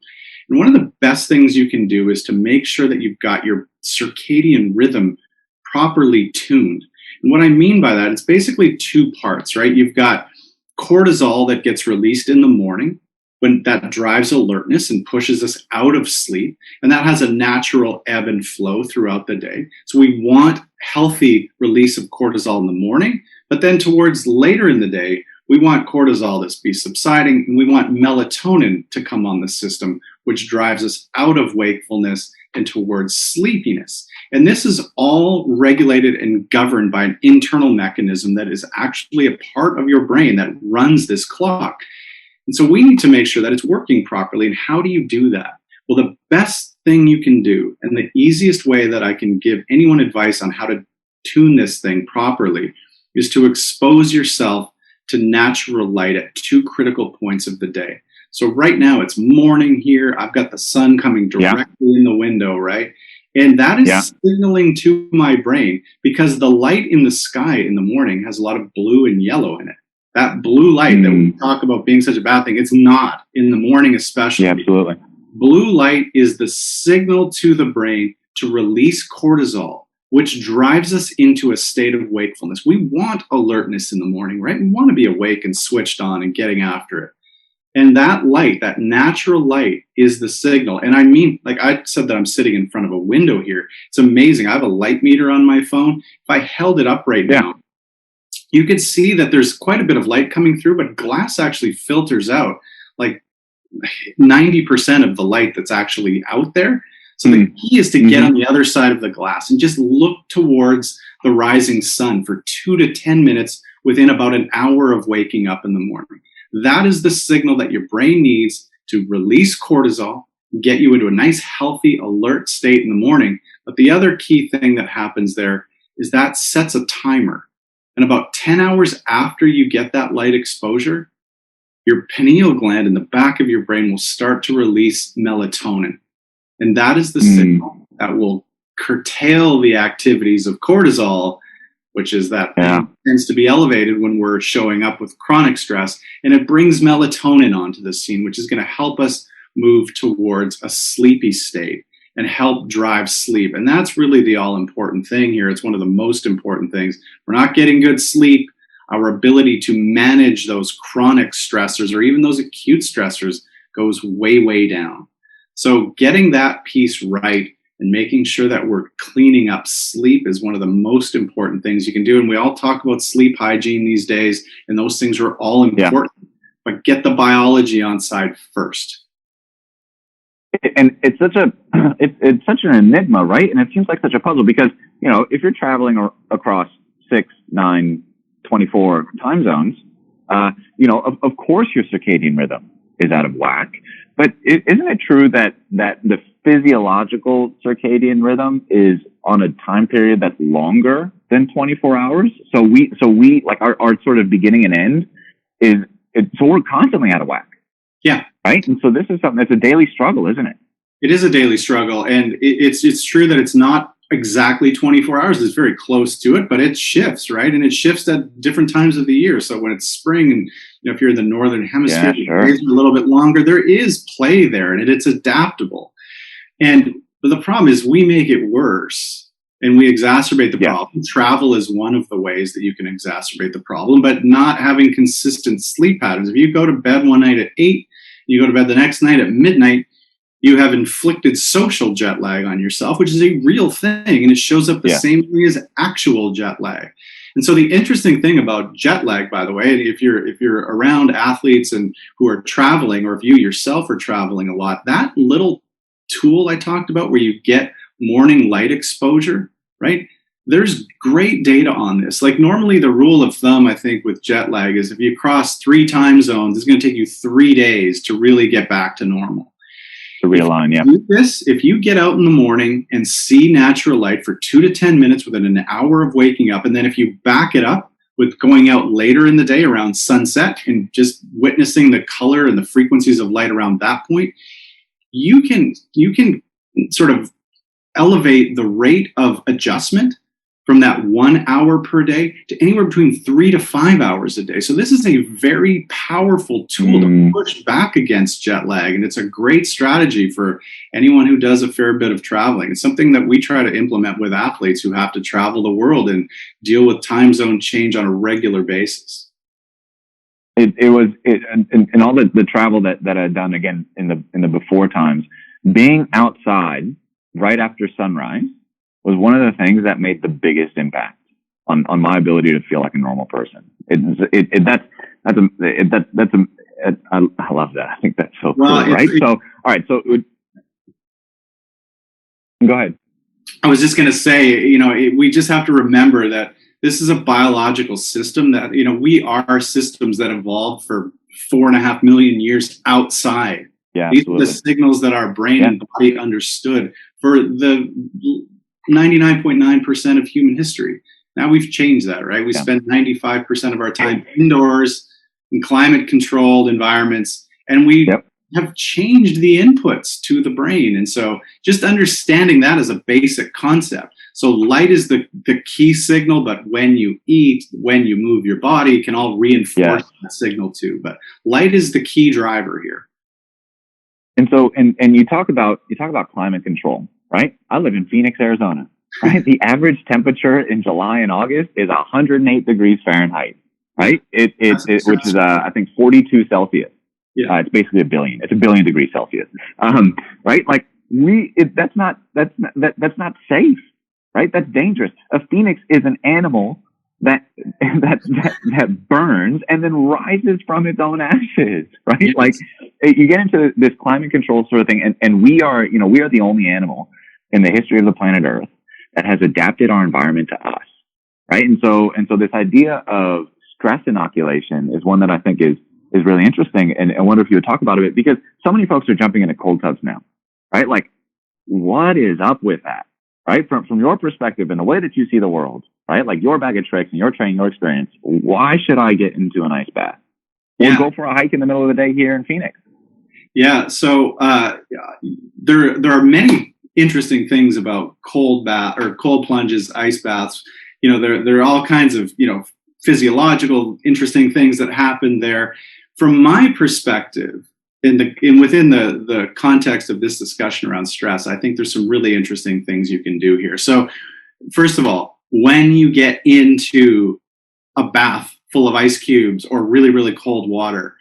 And one of the best things you can do is to make sure that you've got your circadian rhythm properly tuned. And what I mean by that, it's basically two parts, right? You've got cortisol that gets released in the morning, when that drives alertness and pushes us out of sleep. And that has a natural ebb and flow throughout the day. So we want healthy release of cortisol in the morning, but then towards later in the day, we want cortisol to be subsiding, and we want melatonin to come on the system, which drives us out of wakefulness and towards sleepiness. And this is all regulated and governed by an internal mechanism that is actually a part of your brain that runs this clock. And so we need to make sure that it's working properly. And how do you do that? Well, the best thing you can do, and the easiest way that I can give anyone advice on how to tune this thing properly, is to expose yourself to natural light at two critical points of the day. So right now it's morning here. I've got the sun coming directly in the window, right? And that is signaling to my brain, because the light in the sky in the morning has a lot of blue and yellow in it. That blue light that we talk about being such a bad thing, it's not in the morning, especially.
Yeah, absolutely.
Blue light is the signal to the brain to release cortisol, which drives us into a state of wakefulness. We want alertness in the morning, right? We want to be awake and switched on and getting after it. And that light, that natural light, is the signal. And I mean, like I said, that I'm sitting in front of a window here. It's amazing. I have a light meter on my phone. If I held it up right now, you can see that there's quite a bit of light coming through, but glass actually filters out like 90% of the light that's actually out there. So the key is to get on the other side of the glass and just look towards the rising sun for 2 to 10 minutes within about an hour of waking up in the morning. That is the signal that your brain needs to release cortisol, get you into a nice, healthy, alert state in the morning. But the other key thing that happens there is that sets a timer. And about 10 hours after you get that light exposure, your pineal gland in the back of your brain will start to release melatonin. And that is the signal that will curtail the activities of cortisol, which is that tends to be elevated when we're showing up with chronic stress. And it brings melatonin onto the scene, which is going to help us move towards a sleepy state and help drive sleep. And that's really the all-important thing here. It's one of the most important things. We're not getting good sleep. Our ability to manage those chronic stressors or even those acute stressors goes way, way down. So getting that piece right and making sure that we're cleaning up sleep is one of the most important things you can do. And we all talk about sleep hygiene these days, and those things are all important. But get the biology on side first.
And it's such an enigma, right? And it seems like such a puzzle because, you know, if you're traveling across 6, 9, 24 time zones, you know, of course your circadian rhythm is out of whack. But isn't it true that the physiological circadian rhythm is on a time period that's longer than 24 hours? So we like our sort of beginning and end so we're constantly out of whack.
Yeah.
Right. And so this is something that's a daily struggle, isn't it?
It is a daily struggle. And it's true that it's not exactly 24 hours. It's very close to it, but it shifts, right? And it shifts at different times of the year. So when it's spring and, you know, if you're in the northern hemisphere, the days are a little bit longer. There is play there, and it's adaptable. And the problem is we make it worse and we exacerbate the problem. Travel is one of the ways that you can exacerbate the problem, but not having consistent sleep patterns. If you go to bed one night at 8, you go to bed the next night at midnight, you have inflicted social jet lag on yourself, which is a real thing, and it shows up the same way as actual jet lag. And so the interesting thing about jet lag, by the way, if you're around athletes and who are traveling, or if you yourself are traveling a lot, that little tool I talked about where you get morning light exposure, right? There's great data on this. Like normally the rule of thumb, I think, with jet lag is if you cross 3 time zones, it's going to take you 3 days to really get back to normal.
To realign, yeah.
If you get out in the morning and see natural light for 2 to 10 minutes within an hour of waking up, and then if you back it up with going out later in the day around sunset and just witnessing the color and the frequencies of light around that point, you can sort of elevate the rate of adjustment from that 1 hour per day to anywhere between 3 to 5 hours a day. So this is a very powerful tool to push back against jet lag. And it's a great strategy for anyone who does a fair bit of traveling. It's something that we try to implement with athletes who have to travel the world and deal with time zone change on a regular basis.
And all the travel that I'd done again in the before times, being outside right after sunrise was one of the things that made the biggest impact on my ability to feel like a normal person. I love that. I think that's so cool, right? So, all right. So go ahead.
I was just going to say, we just have to remember that this is a biological system that, we are systems that evolved for 4.5 million years outside.
Yeah,
these are the signals that our brain and body understood for the 99.9% of human history. Now we've changed that, right? We spend 95% of our time indoors in climate controlled environments, and we have changed the inputs to the brain. And so just understanding that as a basic concept. So light is the key signal, but when you eat, when you move your body, can all reinforce that signal too. But light is the key driver here.
And so, and you talk about climate control, right? I live in Phoenix, Arizona, right? The average temperature in July and August is 108 degrees Fahrenheit, right? Which is, I think 42 Celsius. Yeah. It's basically 1 billion. It's 1 billion degrees Celsius. Right? Like that's not safe, right? That's dangerous. A phoenix is an animal that burns and then rises from its own ashes, right? Yes. Like you get into this climate control sort of thing, and we are the only animal in the history of the planet Earth that has adapted our environment to us, right? And so this idea of stress inoculation is one that I think is really interesting, and I wonder if you would talk about it, because so many folks are jumping into cold tubs now, right? Like, what is up with that, right? From your perspective and the way that you see the world, right? Like your bag of tricks and your training, your experience, why should I get into an ice bath? Or go for a hike in the middle of the day here in Phoenix?
Yeah, so there are many interesting things about cold plunges, ice baths. There are all kinds of physiological interesting things that happen there. From my perspective, within the context of this discussion around stress, I think there's some really interesting things you can do here. So, first of all, when you get into a bath full of ice cubes or really, really cold water,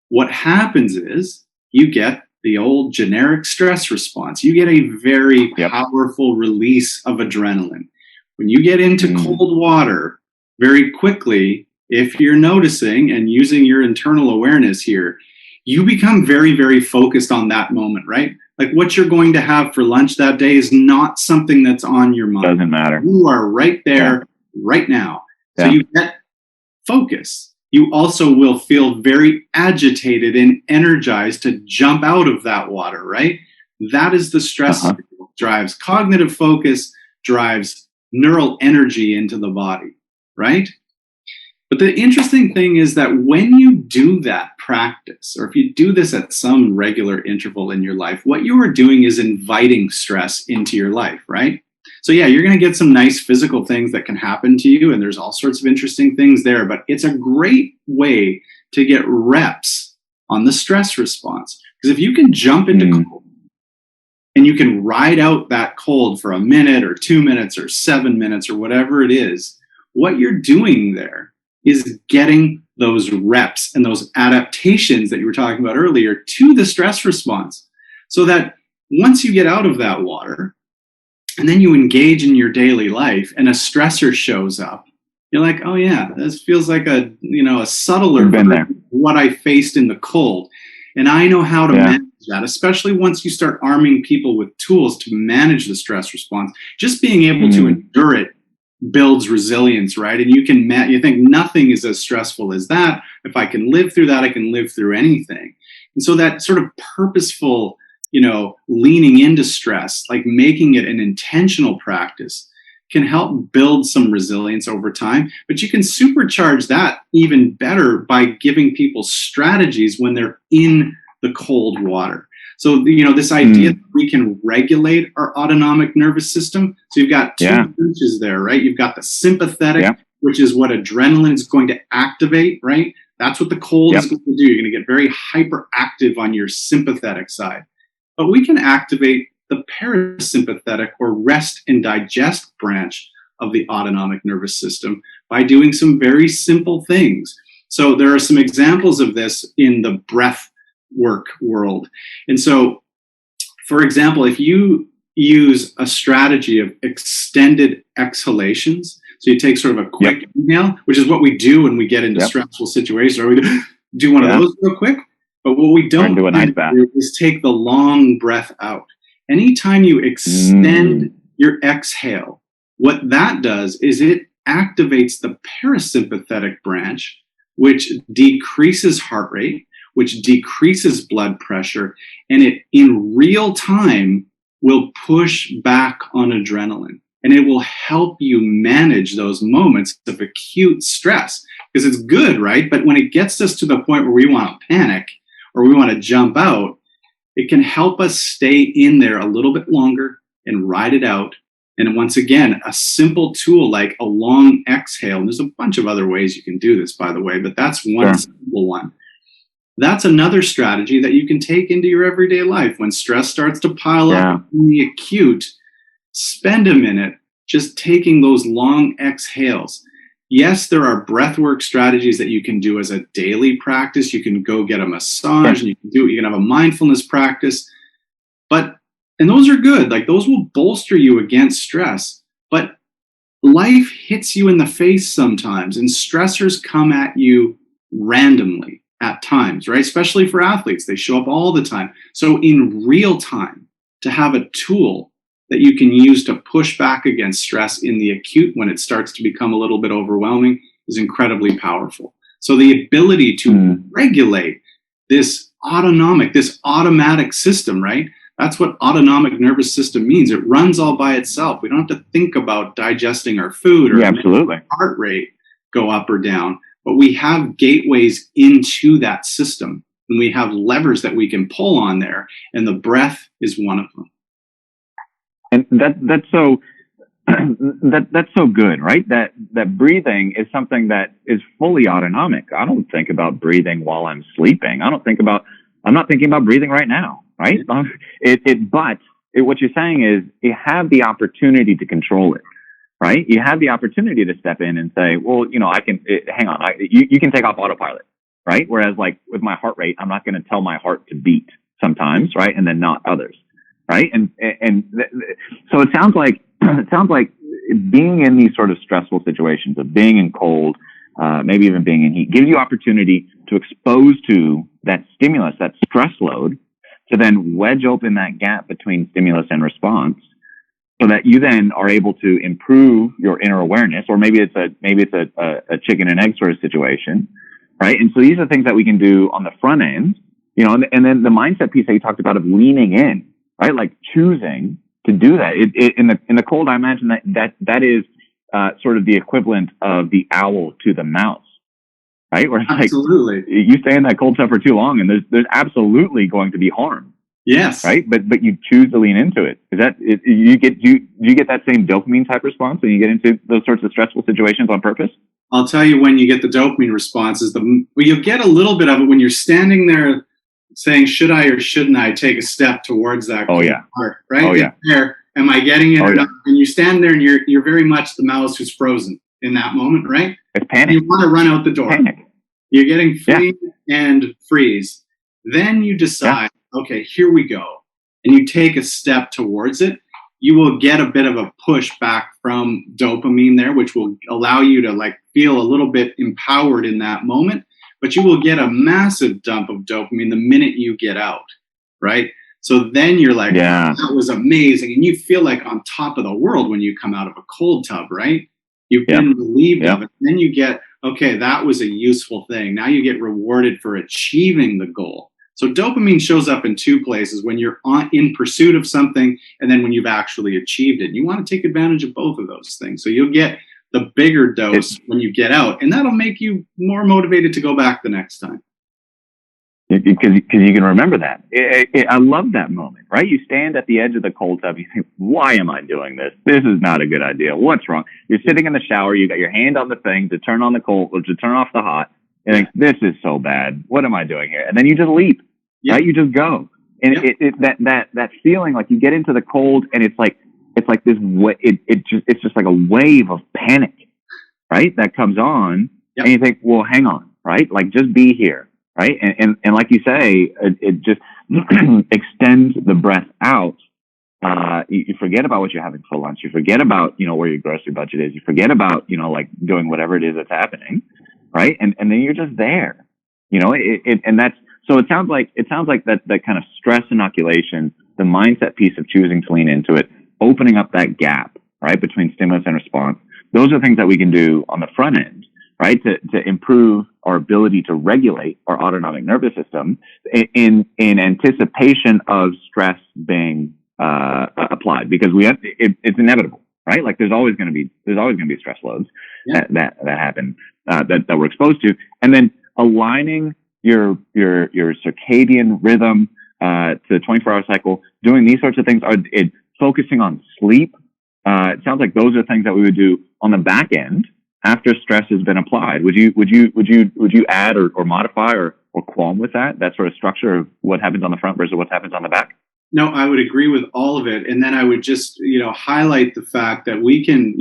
what happens is you get the old generic stress response. You get a very powerful release of adrenaline. When you get into cold water, very quickly, if you're noticing and using your internal awareness here, you become very, very focused on that moment, right? Like what you're going to have for lunch that day is not something that's on your mind.
Doesn't matter.
You are right there, right now. So you get focus. You also will feel very agitated and energized to jump out of that water, right? That is the stress that drives cognitive focus, drives neural energy into the body, right? But the interesting thing is that when you do that practice, or if you do this at some regular interval in your life, what you are doing is inviting stress into your life, right? So yeah, you're going to get some nice physical things that can happen to you, and there's all sorts of interesting things there, but it's a great way to get reps on the stress response. Because if you can jump into cold, and you can ride out that cold for a minute or 2 minutes or 7 minutes or whatever it is, what you're doing there is getting those reps and those adaptations that you were talking about earlier to the stress response. So that once you get out of that water and then you engage in your daily life and a stressor shows up, you're like, oh yeah, this feels like a subtler
We've been
version
there.
of what I faced in the cold. And I know how to
Yeah.
manage that, especially once you start arming people with tools to manage the stress response. Just being able to endure it builds resilience, right? And you think nothing is as stressful as that. If I can live through that, I can live through anything. And so that sort of purposeful, leaning into stress, like making it an intentional practice, can help build some resilience over time. But you can supercharge that even better by giving people strategies when they're in the cold water. So, this idea that we can regulate our autonomic nervous system. So you've got two branches there, right? You've got the sympathetic, which is what adrenaline is going to activate, right? That's what the cold is going to do. You're going to get very hyperactive on your sympathetic side. But we can activate the parasympathetic, or rest and digest branch of the autonomic nervous system, by doing some very simple things. So there are some examples of this in the breath work world. And so, for example, if you use a strategy of extended exhalations, so you take sort of a quick inhale, which is what we do when we get into stressful situations, or we do one of those real quick. But what we don't
do
is take the long breath out. Anytime you extend your exhale, what that does is it activates the parasympathetic branch, which decreases heart rate, which decreases blood pressure, and it in real time will push back on adrenaline. And it will help you manage those moments of acute stress, because it's good, right? But when it gets us to the point where we want to panic or we want to jump out, it can help us stay in there a little bit longer and ride it out. And once again, a simple tool like a long exhale, and there's a bunch of other ways you can do this, by the way, but that's one simple one. That's another strategy that you can take into your everyday life. When stress starts to pile up in the acute, spend a minute just taking those long exhales. Yes, there are breathwork strategies that you can do as a daily practice. You can go get a massage, and you can have a mindfulness practice. And those are good. Like, those will bolster you against stress. But life hits you in the face sometimes, and stressors come at you randomly at times, right? Especially for athletes, they show up all the time. So in real time, to have a tool that you can use to push back against stress in the acute when it starts to become a little bit overwhelming is incredibly powerful. So the ability to regulate this automatic system, right? That's what autonomic nervous system means. It runs all by itself. We don't have to think about digesting our food or making our heart rate go up or down. But we have gateways into that system, and we have levers that we can pull on there, and the breath is one of them.
And that's so that's so good, right? That breathing is something that is fully autonomic. I don't think about breathing while I'm sleeping. I'm not thinking about breathing right now, right? But what you're saying is you have the opportunity to control it, right? You have the opportunity to step in and say, well, you can take off autopilot, right? Whereas like with my heart rate, I'm not going to tell my heart to beat sometimes, right? And then not others, right? So it sounds like being in these sort of stressful situations of being in cold, maybe even being in heat, gives you opportunity to expose to that stimulus, that stress load, to then wedge open that gap between stimulus and response, so that you then are able to improve your inner awareness. Or maybe it's a chicken and egg sort of situation, right? And so these are things that we can do on the front end, and then the mindset piece that you talked about of leaning in, right? Like choosing to do that. In the cold, I imagine that is sort of the equivalent of the owl to the mouse, right? Where
absolutely,
you stay in that cold stuff for too long, and there's absolutely going to be harm.
Yes.
Right. But you choose to lean into it. Is that you get that same dopamine type response when you get into those sorts of stressful situations on purpose?
I'll tell you when you get the dopamine response is you'll get a little bit of it when you're standing there saying, should I or shouldn't I take a step towards that? Part, right?
Oh yeah.
There, am I getting it or not? And you stand there and you're very much the mouse who's frozen in that moment, right?
It's panic.
You want to run out the door.
Panic.
You're getting flee and freeze. Then you decide, okay, here we go. And you take a step towards it. you will get a bit of a push back from dopamine there, which will allow you to like feel a little bit empowered in that moment, but you will get a massive dump of dopamine the minute you get out, right? So then you're like,
Yeah.
oh, that was amazing. And you feel like on top of the world when you come out of a cold tub, right? You've been relieved of it. Then you get, okay, that was a useful thing. Now you get rewarded for achieving the goal. So dopamine shows up in two places: when you're in pursuit of something, and then when you've actually achieved it. And you want to take advantage of both of those things. So you'll get the bigger dose when you get out, and that'll make you more motivated to go back the next time.
Because you can remember that. I love that moment, right? You stand at the edge of the cold tub. You think, why am I doing this? This is not a good idea. What's wrong? You're sitting in the shower. You got your hand on the thing to turn on the cold, or to turn off the hot. You think, this is so bad. What am I doing here? And then you just leap, right? You just go. And that feeling, like you get into the cold, and it's like this. It's just like a wave of panic, right? That comes on, and you think, well, hang on, right? Like, just be here. Right. And like you say, it just extends the breath out. You forget about what you're having for lunch. You forget about, where your grocery budget is. You forget about, like doing whatever it is that's happening. Right. And then you're just there, and that's, so it sounds like that kind of stress inoculation, the mindset piece of choosing to lean into it, opening up that gap, right, between stimulus and response. Those are things that we can do on the front end, right, to improve our ability to regulate our autonomic nervous system in anticipation of stress being applied, because it's inevitable, right? Like there's always going to be stress loads that happen, that we're exposed to, and then aligning your circadian rhythm to the 24-hour cycle, doing these sorts of things, focusing on sleep. It sounds like those are things that we would do on the back end after stress has been applied. Would you add or modify or qualm with that sort of structure of what happens on the front versus what happens on the back?
No, I would agree with all of it. And then I would just, highlight the fact that we can,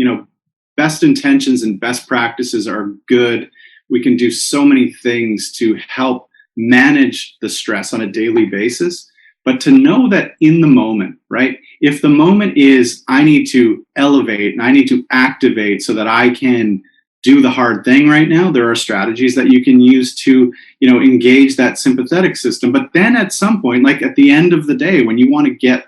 best intentions and best practices are good. We can do so many things to help manage the stress on a daily basis. But to know that in the moment, right? If the moment is, I need to elevate and I need to activate so that I can do the hard thing right now, there are strategies that you can use to, engage that sympathetic system. But then at some point, like at the end of the day, when you want to get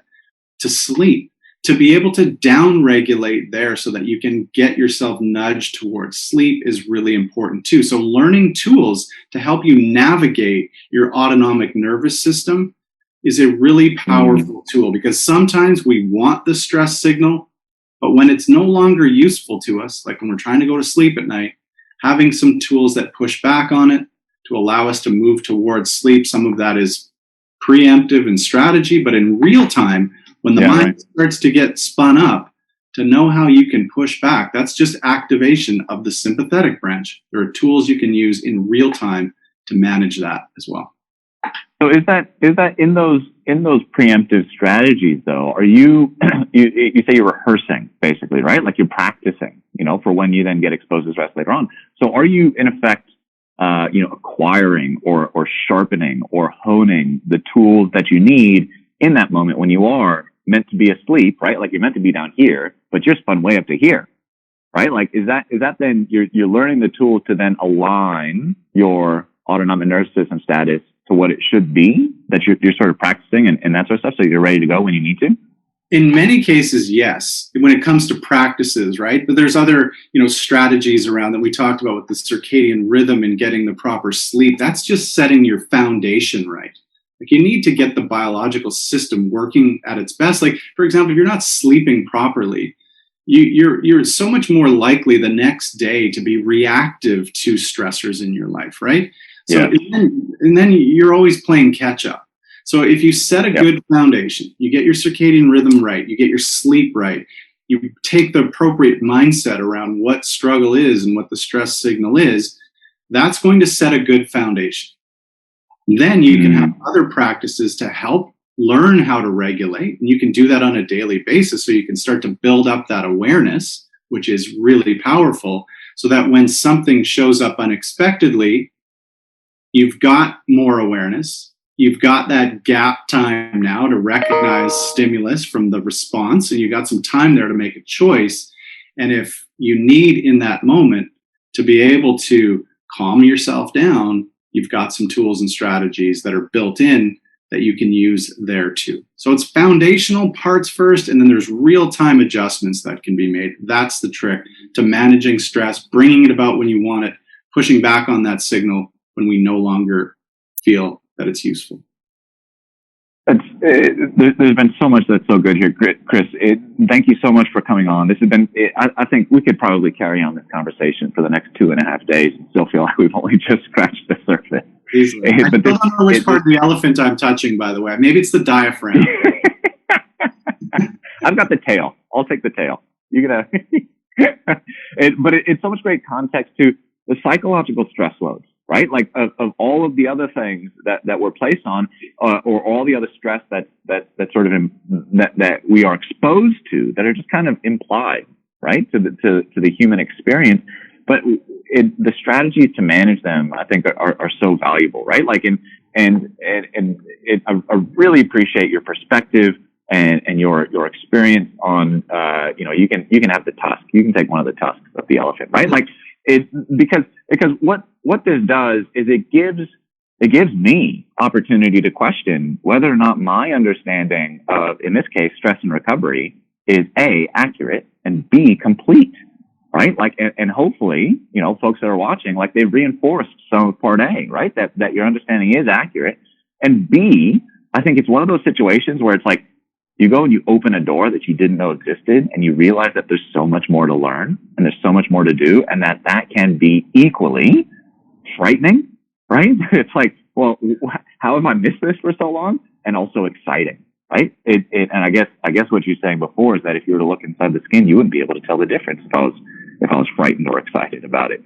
to sleep, to be able to down-regulate there so that you can get yourself nudged towards sleep is really important too. So learning tools to help you navigate your autonomic nervous system is a really powerful tool, because sometimes we want the stress signal, but when it's no longer useful to us, like when we're trying to go to sleep at night, having some tools that push back on it to allow us to move towards sleep. Some of that is preemptive and strategy, but in real time, when the mind starts to get spun up, to know how you can push back, that's just activation of the sympathetic branch. There are tools you can use in real time to manage that as well.
So is that in those preemptive strategies though, are you you say you're rehearsing basically, right? Like you're practicing, for when you then get exposed to stress later on. So are you in effect acquiring or sharpening or honing the tools that you need in that moment when you are meant to be asleep, right? Like you're meant to be down here, but you're spun way up to here, right? Like is that then you're learning the tools to then align your autonomic nervous system status to what it should be, that you're sort of practicing and that sort of stuff, so you're ready to go when you need to?
In many cases, yes, when it comes to practices, right? But there's other, strategies around that we talked about with the circadian rhythm and getting the proper sleep. That's just setting your foundation right. Like you need to get the biological system working at its best. Like, for example, if you're not sleeping properly, you're so much more likely the next day to be reactive to stressors in your life, right? So, and then you're always playing catch up. So if you set a good foundation, you get your circadian rhythm right, you get your sleep right, you take the appropriate mindset around what struggle is and what the stress signal is, that's going to set a good foundation. Then you can have other practices to help learn how to regulate. And you can do that on a daily basis. So you can start to build up that awareness, which is really powerful, so that when something shows up unexpectedly, you've got more awareness. you've got that gap time now to recognize stimulus from the response, and you got some time there to make a choice. And if you need in that moment to be able to calm yourself down, you've got some tools and strategies that are built in that you can use there too. So it's foundational parts first, and then there's real-time adjustments that can be made. That's the trick to managing stress, bringing it about when you want it, pushing back on that signal when we no longer feel that it's useful.
There's been so much that's so good here, Chris. Thank you so much for coming on. This has been, I think we could probably carry on this conversation for the next 2.5 days and still feel like we've only just scratched the surface.
Easily. I still don't know which part of the elephant I'm touching, by the way. Maybe it's the diaphragm.
I've got the tail. I'll take the tail. You're gonna. But it's so much great context to the psychological stress loads, right? Like of all of the other things that we're placed on, or all the other stress that sort of that we are exposed to, that are just kind of implied, right, to the human experience. But the strategies to manage them, I think, are so valuable, right? Like, I really appreciate your perspective and your experience on, you can have the tusk, you can take one of the tusks of the elephant, right? Like, because what this does is it gives me opportunity to question whether or not my understanding of, in this case, stress and recovery is A, accurate, and B, complete. Right? Like, and hopefully, folks that are watching, like, they've reinforced some of part A, right? That your understanding is accurate. And B, I think it's one of those situations where it's like, you go and you open a door that you didn't know existed, and you realize that there's so much more to learn and there's so much more to do, and that can be equally frightening, right? It's like, well, how have I missed this for so long? And also exciting. Right? And I guess what you're saying before is that if you were to look inside the skin, you wouldn't be able to tell the difference if I was frightened or excited about it.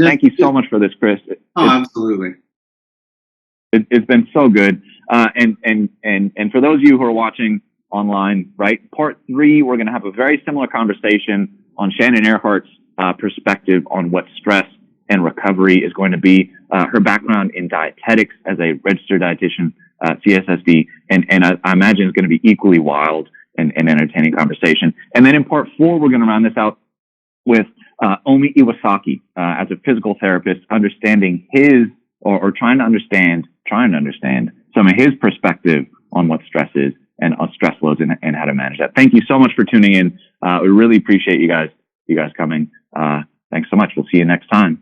Thank you so much for this, Chris.
Absolutely.
It's been so good. And for those of you who are watching online, right, part 3, we're going to have a very similar conversation on Shannon Earhart's perspective on what stress and recovery is going to be, her background in dietetics as a registered dietitian, CSSD, and I imagine it's going to be equally wild and entertaining conversation. And then in part 4, we're going to round this out with Omi Iwasaki as a physical therapist, understanding his or trying to understand some of his perspective on what stress is and on stress loads and how to manage that. Thank you so much for tuning in. We really appreciate you guys coming. Thanks so much. We'll see you next time.